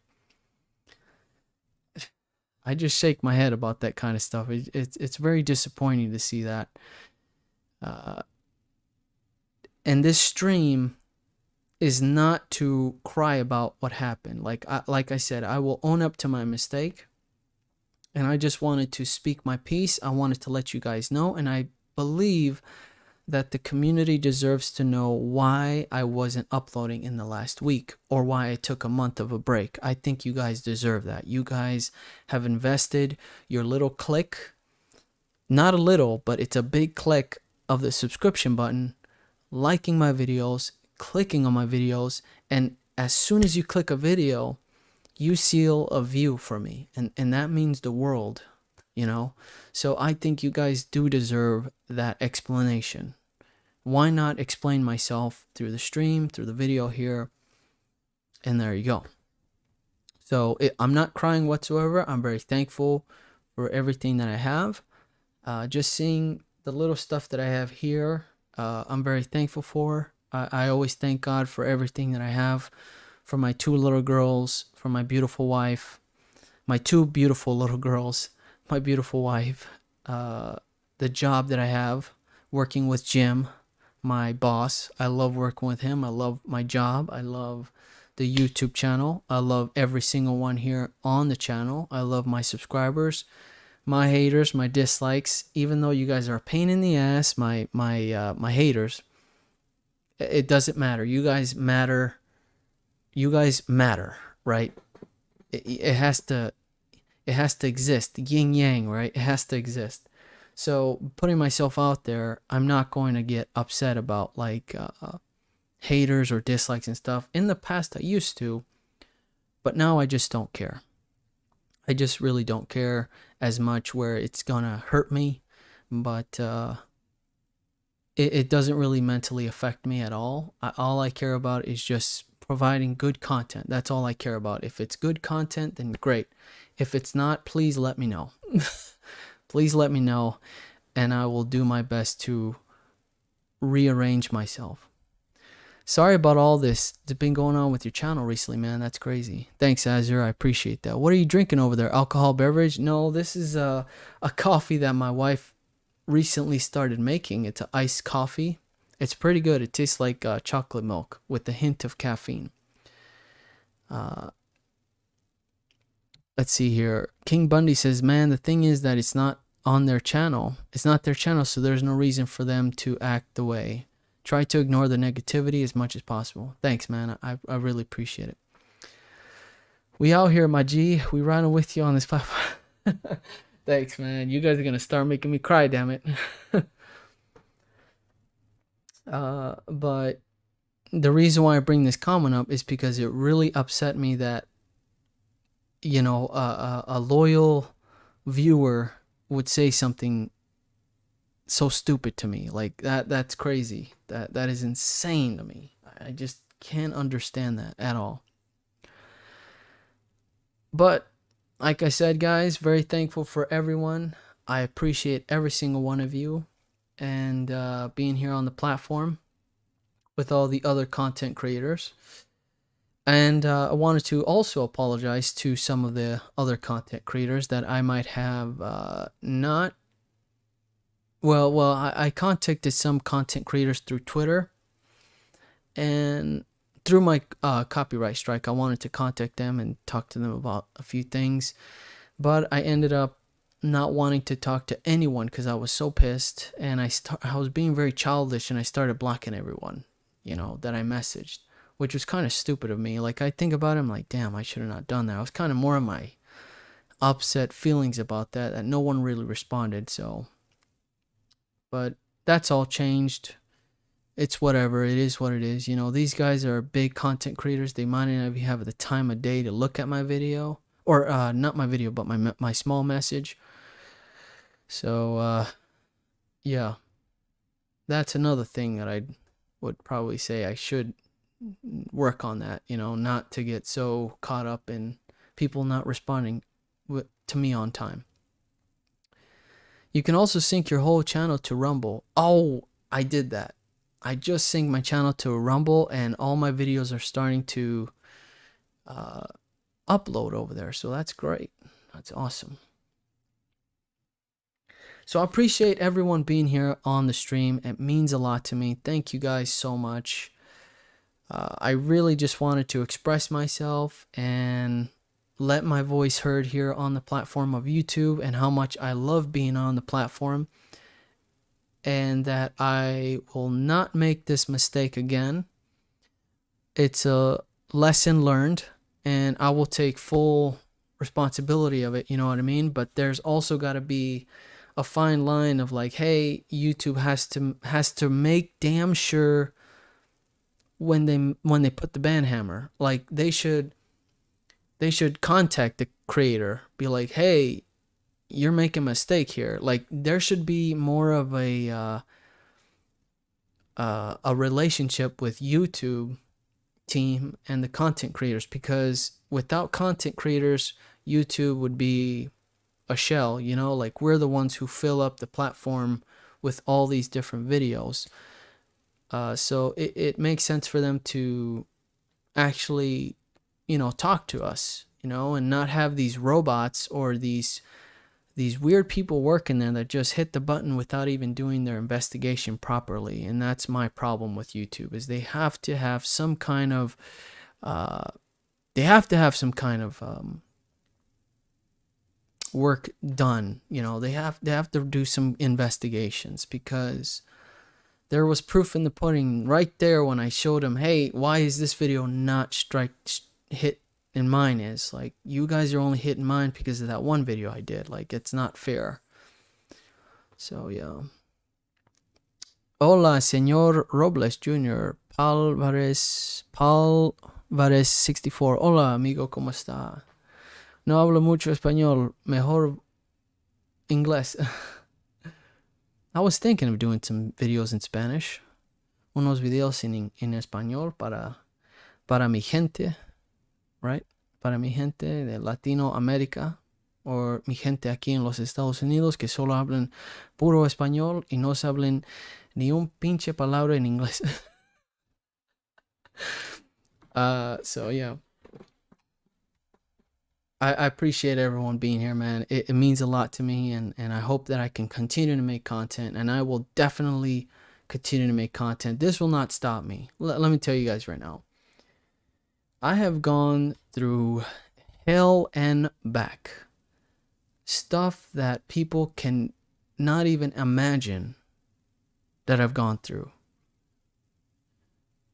I just shake my head about that kind of stuff. It's very disappointing to see that. And this stream is not to cry about what happened. Like I said, I will own up to my mistake. And I just wanted to speak my piece. I wanted to let you guys know. And I believe that the community deserves to know why I wasn't uploading in the last week, or why I took a month of a break. I think you guys deserve that. You guys have invested your little click, not a little, but it's a big click of the subscription button, liking my videos, clicking on my videos, and as soon as you click a video, you seal a view for me, and that means the world, you know? So I think you guys do deserve that explanation. Why not explain myself through the stream, through the video here, and there you go. So I'm not crying whatsoever. I'm very thankful for everything that I have. Just seeing the little stuff that I have here, I'm very thankful for. I always thank God for everything that I have, for my 2 little girls, for my beautiful wife, my 2 beautiful little girls, my beautiful wife, the job that I have, working with Jim, my boss. I love working with him. I love my job. I love the YouTube channel. I love every single one here on the channel. I love my subscribers, my haters, my dislikes. Even though you guys are a pain in the ass, my haters, it doesn't matter. You guys matter. You guys matter, right? It has to exist. Yin yang, right? It has to exist. So putting myself out there, I'm not going to get upset about like haters or dislikes and stuff. In the past, I used to, but now I just don't care. I just really don't care as much where it's gonna hurt me, but it doesn't really mentally affect me at all. All I care about is just providing good content. That's all I care about. If it's good content, then great. If it's not, please let me know. Please let me know, and I will do my best to rearrange myself. Sorry about all this that's been going on with your channel recently, man. That's crazy. Thanks, Azure. I appreciate that. What are you drinking over there? Alcohol beverage? No, this is a coffee that my wife recently started making. It's an iced coffee. It's pretty good. It tastes like chocolate milk with a hint of caffeine. Let's see here. King Bundy says, man, the thing is that it's not on their channel. It's not their channel, so there's no reason for them to act the way. Try to ignore the negativity as much as possible. Thanks, man. I really appreciate it. We out here, my G. We riding with you on this platform. Thanks, man. You guys are going to start making me cry, damn it. But the reason why I bring this comment up is because it really upset me that, you know, a loyal viewer would say something so stupid to me. Like that's crazy. That is insane to me. I just can't understand that at all. But like I said, guys, very thankful for everyone. I appreciate every single one of you and being here on the platform with all the other content creators. And I wanted to also apologize to some of the other content creators that I might have not. Well, I contacted some content creators through Twitter, and through my copyright strike, I wanted to contact them and talk to them about a few things, but I ended up not wanting to talk to anyone because I was so pissed, and I was being very childish, and I started blocking everyone, that I messaged, which was kind of stupid of me. Like, I think about it, I'm like, damn, I should have not done that. I was kind of more of my upset feelings about that no one really responded. So, but that's all changed. It's whatever. It is what it is. These guys are big content creators. They might not even have the time of day to look at my video, or not my video, but my small message. So yeah, that's another thing that I would probably say I should work on, that, not to get so caught up in people not responding to me on time. You can also sync your whole channel to Rumble. Oh, I did that. I just synced my channel to Rumble, and all my videos are starting to upload over there. So that's great. That's awesome. So I appreciate everyone being here on the stream. It means a lot to me. Thank you guys so much. I really just wanted to express myself and let my voice heard here on the platform of YouTube, and how much I love being on the platform, and that I will not make this mistake again. It's a lesson learned, and I will take full responsibility of it, you know what I mean? But there's also got to be a fine line of like, hey, YouTube has to make damn sure when they put the ban hammer, like they should contact the creator, be like, hey, you're making a mistake here. Like, there should be more of a relationship with YouTube team and the content creators, because without content creators, YouTube would be a shell, like we're the ones who fill up the platform with all these different videos. So it makes sense for them to actually, talk to us, and not have these robots or these weird people working there that just hit the button without even doing their investigation properly. And that's my problem with YouTube, is they have to have some kind of work done. They have to do some investigations, because there was proof in the pudding right there when I showed them, hey, why is this video not hit and mine is? Like, you guys are only hitting mine because of that one video I did. Like, it's not fair. So yeah. Hola, señor Robles Jr. Paul Vares 64. Hola, amigo, ¿cómo está? No hablo mucho español, mejor inglés. I was thinking of doing some videos in Spanish. Unos videos en español para mi gente, right? Para mi gente de Latinoamérica, o mi gente aquí en los Estados Unidos que solo hablan puro español y no hablan ni un pinche palabra en inglés. So yeah. I appreciate everyone being here, man. It means a lot to me, and I hope that I can continue to make content, and I will definitely continue to make content. This will not stop me. Let me tell you guys right now. I have gone through hell and back. Stuff that people can not even imagine that I've gone through.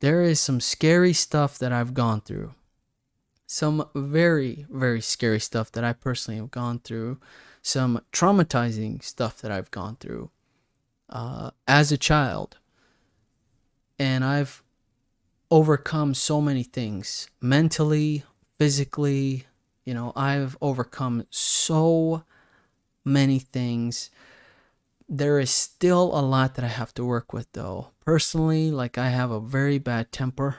There is some scary stuff that I've gone through. Some very, very scary stuff that I personally have gone through. Some traumatizing stuff that I've gone through as a child. And I've overcome so many things. Mentally, physically, I've overcome so many things. There is still a lot that I have to work with, though. Personally, like, I have a very bad temper.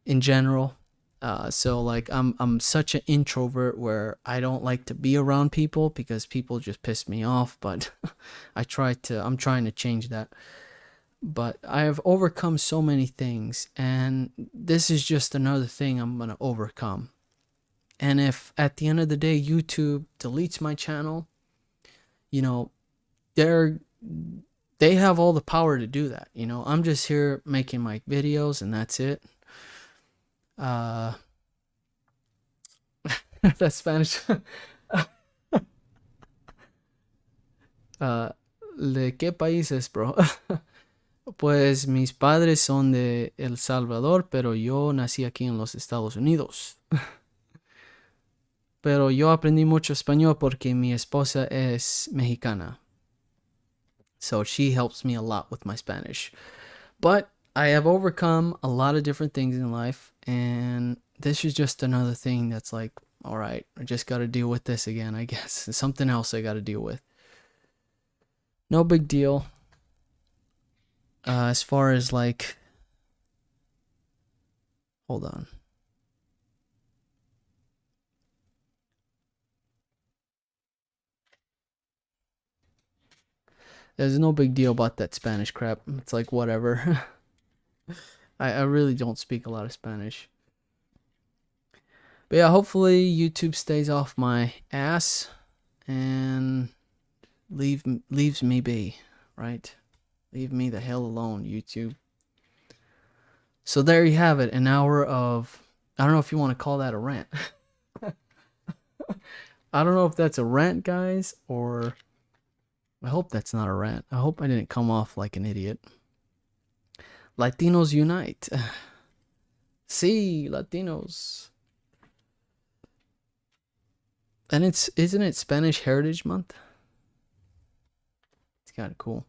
In general, So like I'm such an introvert where I don't like to be around people because people just piss me off, but I'm trying to change that. But I have overcome so many things, and this is just another thing I'm going to overcome. And if at the end of the day YouTube deletes my channel, you know, they're they have all the power to do that. I'm just here making my videos and that's it. That's Spanish. ¿De qué países, bro? Pues mis padres son de El Salvador, pero yo nací aquí en los Estados Unidos. Pero yo aprendí mucho español porque mi esposa es mexicana. So she helps me a lot with my Spanish. But I have overcome a lot of different things in life, and this is just another thing that's like, all right, I just got to deal with this again, I guess. It's something else I got to deal with. No big deal. As far as like, hold on. There's no big deal about that Spanish crap. It's like, whatever. I really don't speak a lot of Spanish. But yeah, hopefully YouTube stays off my ass and leaves me be, right? Leave me the hell alone, YouTube. So there you have it, an hour of, I don't know if you want to call that a rant. I don't know if that's a rant, guys, or I hope that's not a rant. I hope I didn't come off like an idiot. Latinos unite. Sí, Latinos. And isn't it Spanish Heritage Month? It's kind of cool.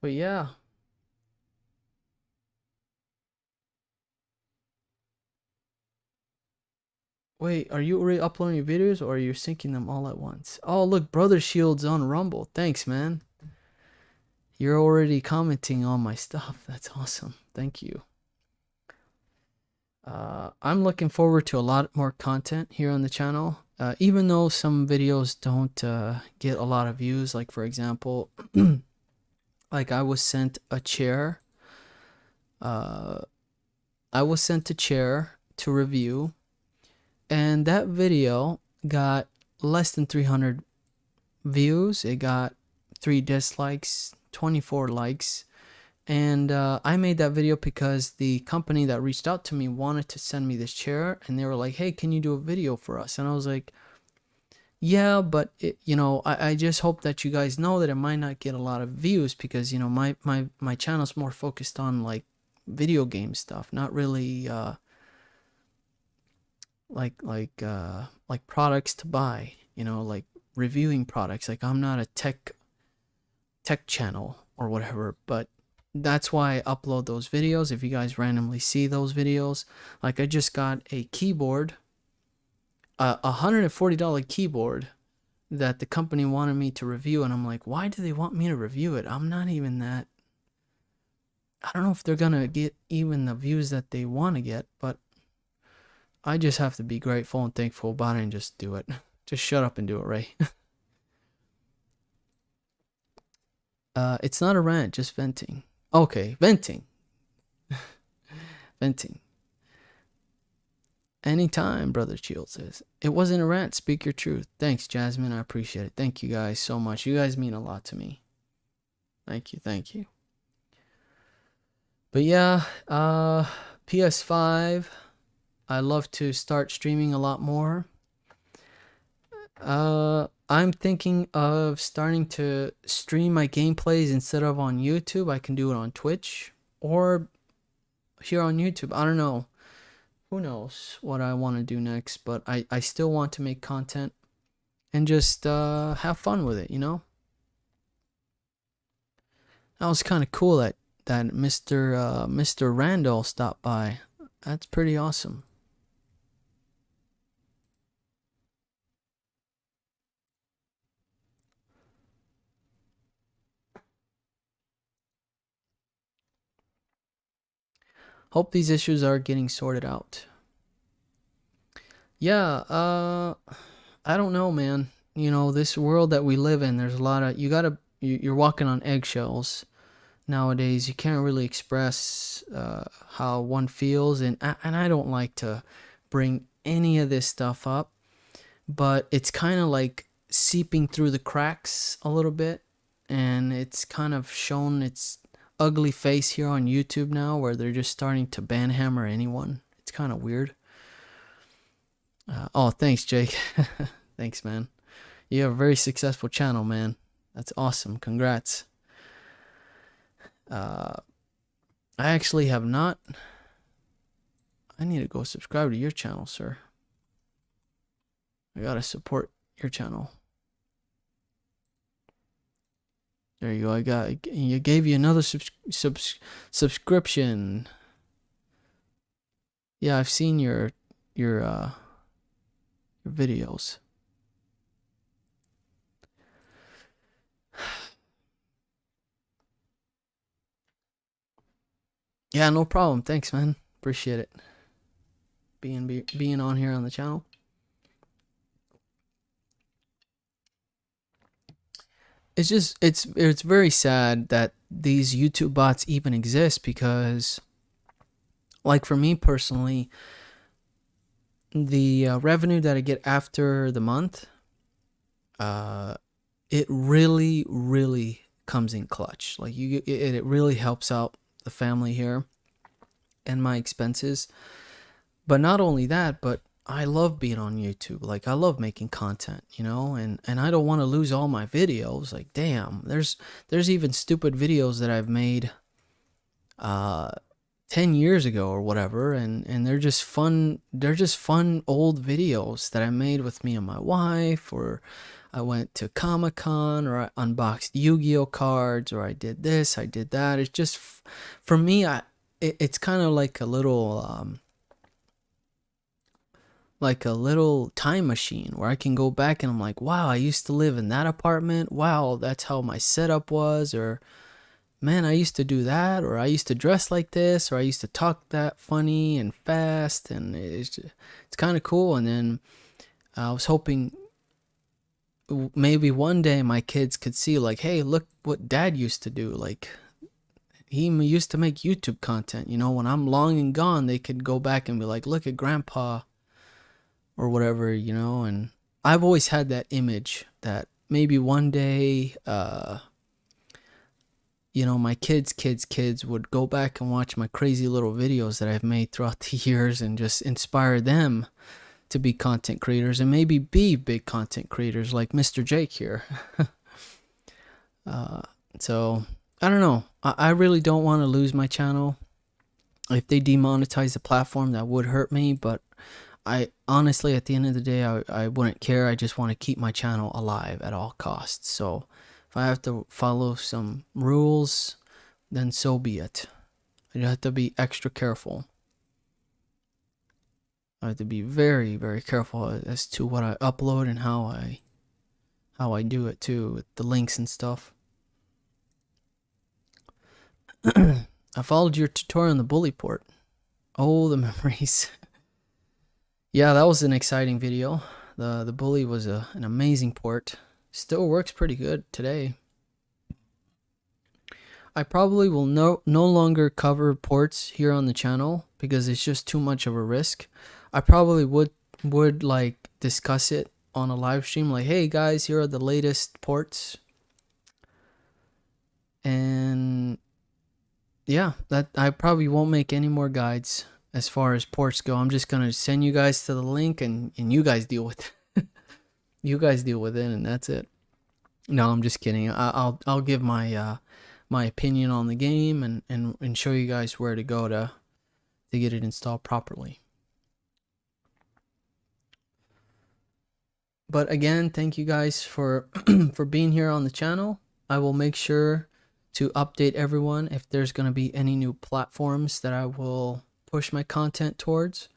But yeah. Wait, are you already uploading your videos or are you syncing them all at once? Oh, look, Brother Shield's on Rumble. Thanks, man. You're already commenting on my stuff. That's awesome. Thank you. I'm looking forward to a lot more content here on the channel. Even though some videos don't get a lot of views, like for example, like I was sent a chair. I was sent a chair to review, and that video got less than 300 views. It got 3 dislikes, 24 likes. And I made that video because the company that reached out to me wanted to send me this chair, and they were like, hey, can you do a video for us? And I was like, yeah, but I just hope that you guys know that it might not get a lot of views because my channel's more focused on like video game stuff, not really like products to buy, like reviewing products. Like I'm not a tech channel or whatever, but that's why I upload those videos. If you guys randomly see those videos, like I just got a keyboard, a $140 keyboard that the company wanted me to review, and I'm like, why do they want me to review it? I'm not even that, I don't know if they're gonna get even the views that they want to get, but I just have to be grateful and thankful about it and just do it. Just shut up and do it, Ray. It's not a rant, just venting. Okay, venting. Venting. Anytime, Brother Shield says. It wasn't a rant, speak your truth. Thanks, Jasmine, I appreciate it. Thank you guys so much. You guys mean a lot to me. Thank you, thank you. But yeah, PS5, I love to start streaming a lot more. I'm thinking of starting to stream my gameplays instead of on YouTube. I can do it on Twitch or here on YouTube. I don't know. Who knows what I want to do next, but I still want to make content and just have fun with it, That was kind of cool that Mr. Randall stopped by. That's pretty awesome. hope these issues are getting sorted out. Yeah, I don't know, man. You know, this world that we live in, there's a lot of, you're walking on eggshells nowadays. You can't really express how one feels, and I don't like to bring any of this stuff up, but it's kind of like seeping through the cracks a little bit, and it's kind of shown its ugly face here on YouTube now, where they're just starting to banhammer anyone. It's kind of weird. Oh, thanks, Jake. Thanks, man. You have a very successful channel, man. That's awesome. Congrats. I actually have not. I need to go subscribe to your channel, sir. I gotta support your channel. There you go. You gave you another subscription. Yeah, I've seen your videos. Yeah, no problem. Thanks, man. Appreciate it. Being on here on the channel. It's just it's very sad that these YouTube bots even exist, because like for me personally, the revenue that I get after the month, it really comes in clutch. Like it really helps out the family here and my expenses. But not only that, but I love being on YouTube. Like I love making content, you know, and I don't want to lose all my videos. Like damn, there's even stupid videos that I've made 10 years ago or whatever, and they're just fun old videos that I made with me and my wife, or I went to Comic-Con, or I unboxed Yu-Gi-Oh cards, or I did this, I did that. It's just for me, it's kind of like a little time machine where I can go back and I'm like, wow, I used to live in that apartment. Wow, that's how my setup was. Or man, I used to do that, or I used to dress like this, or I used to talk that funny and fast, and it's kind of cool. And then I was hoping maybe one day my kids could see, like, hey, look what dad used to do. Like he used to make YouTube content, you know, when I'm long and gone, they could go back and be like, look at grandpa or whatever, you know. And I've always had that image that maybe one day, you know, my kids would go back and watch my crazy little videos that I've made throughout the years and just inspire them to be content creators and maybe be big content creators like Mr. Jake here. So I don't know. I really don't want to lose my channel. If they demonetize the platform, that would hurt me, but I honestly, at the end of the day, I wouldn't care. I just want to keep my channel alive at all costs. So if I have to follow some rules, then so be it. I have to be extra careful. I have to be very careful as to what I upload and how I do it too, with the links and stuff. I followed your tutorial on the bully port. Oh, the memories. Yeah, that was an exciting video. The bully was an amazing port. Still works pretty good today. I probably will no longer cover ports here on the channel because it's just too much of a risk. I probably would like discuss it on a live stream, like, hey guys, here are the latest ports. And yeah, that I probably won't make any more guides as far as ports go. I'm just gonna send you guys to the link and you guys deal with it. You guys deal with it, and that's it. No, I'm just kidding. I'll give my my opinion on the game and show you guys where to go to get it installed properly. But again, thank you guys for for being here on the channel. I will make sure to update everyone if there's going to be any new platforms that I will push my content towards,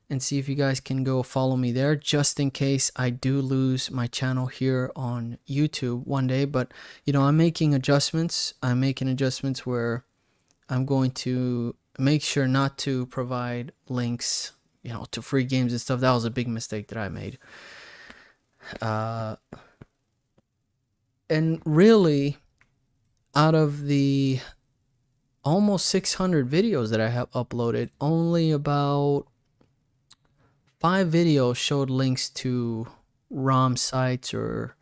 and see if you guys can go follow me there, just in case I do lose my channel here on YouTube one day. But you know, I'm making adjustments. I'm making adjustments where I'm going to make sure not to provide links, to free games and stuff. That was a big mistake that I made. And really, out of the almost 600 videos that I have uploaded, only about 5 videos showed links to ROM sites or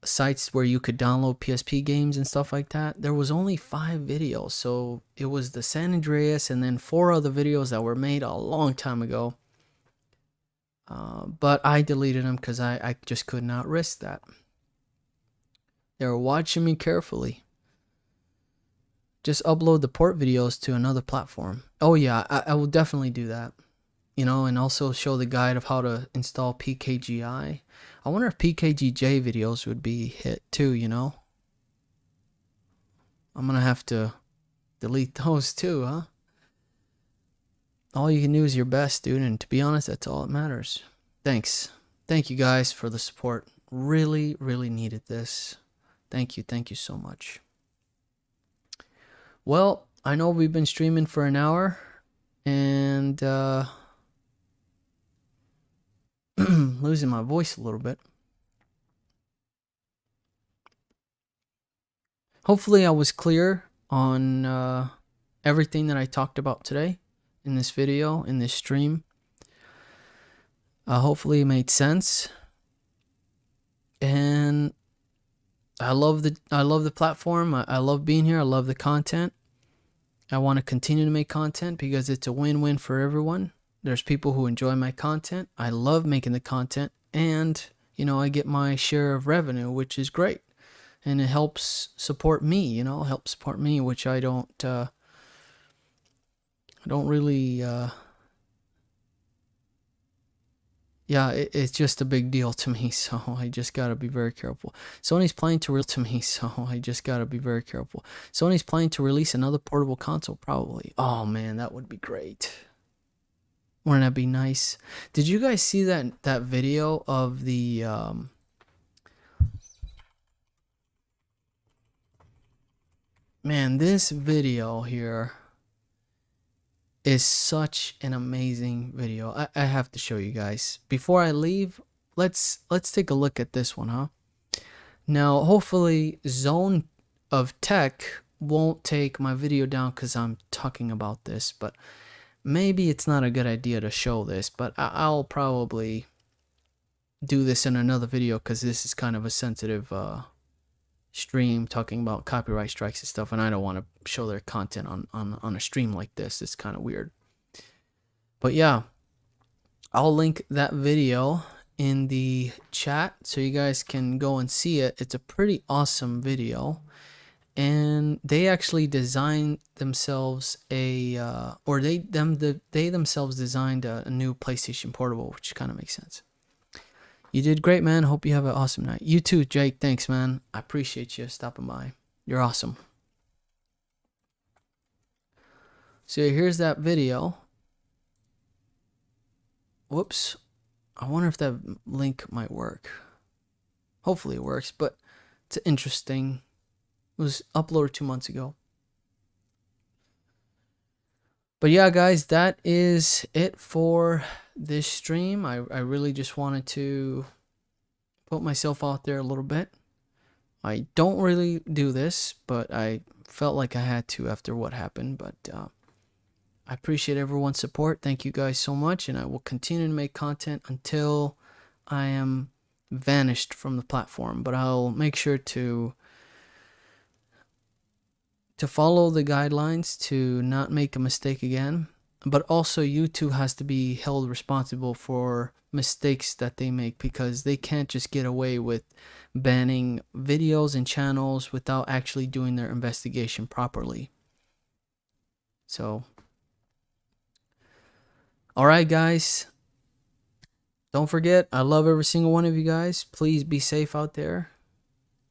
sites where you could download PSP games and stuff like that. There was only 5 videos, so it was the San Andreas and then 4 other videos that were made a long time ago. But I deleted them because I just could not risk that. They were watching me carefully. Just upload the port videos to another platform. Oh yeah, I will definitely do that. And also show the guide of how to install PKGI. I wonder if PKGJ videos would be hit too, I'm gonna have to delete those too, huh? All you can do is your best, dude, and to be honest, that's all that matters. Thanks. Thank you guys for the support. Really, really needed this. Thank you so much. Well, I know we've been streaming for an hour, and losing my voice a little bit. Hopefully I was clear on everything that I talked about today in this video, in this stream. Hopefully it made sense. And I love the platform. I love being here. I love the content. I want to continue to make content because it's a win-win for everyone. There's people who enjoy my content. I love making the content, and I get my share of revenue, which is great, and it helps support me. Helps support me, which I don't really. Yeah, it's just a big deal to me, so I just gotta be very careful. Sony's planning to release another portable console, probably. Oh man, that would be great. Wouldn't that be nice? Did you guys see that video of the man, this video here is such an amazing video. I have to show you guys. Before I leave, let's take a look at this one, huh? Now, hopefully Zone of Tech won't take my video down because I'm talking about this, but maybe it's not a good idea to show this, but I'll probably do this in another video because this is kind of a sensitive stream talking about copyright strikes and stuff, and I don't want to show their content on a stream like this. It's kind of weird. But yeah, I'll link that video in the chat so you guys can go and see it. It's a pretty awesome video, and they actually designed themselves they themselves designed a new PlayStation Portable, which kind of makes sense. You did great, man. Hope you have an awesome night. You too, Jake. Thanks, man. I appreciate you stopping by. You're awesome. So here's that video. Whoops. I wonder if that link might work. Hopefully it works, but it's interesting. It was uploaded 2 months ago. But yeah, guys, that is it for this stream. I really just wanted to put myself out there a little bit. I don't really do this, but I felt like I had to after what happened. But I appreciate everyone's support. Thank you guys so much, and I will continue to make content until I am vanished from the platform. But I'll make sure to follow the guidelines to not make a mistake again. But also YouTube has to be held responsible for mistakes that they make, because they can't just get away with banning videos and channels without actually doing their investigation properly. So, alright guys, don't forget, I love every single one of you guys. Please be safe out there,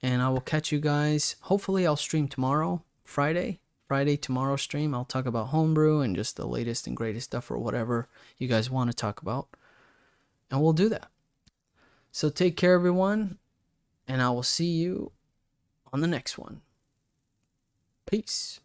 and I will catch you guys. Hopefully I'll stream tomorrow, Friday tomorrow stream. I'll talk about Homebrew and just the latest and greatest stuff, or whatever you guys want to talk about, and we'll do that. So take care, everyone, and I will see you on the next one. Peace.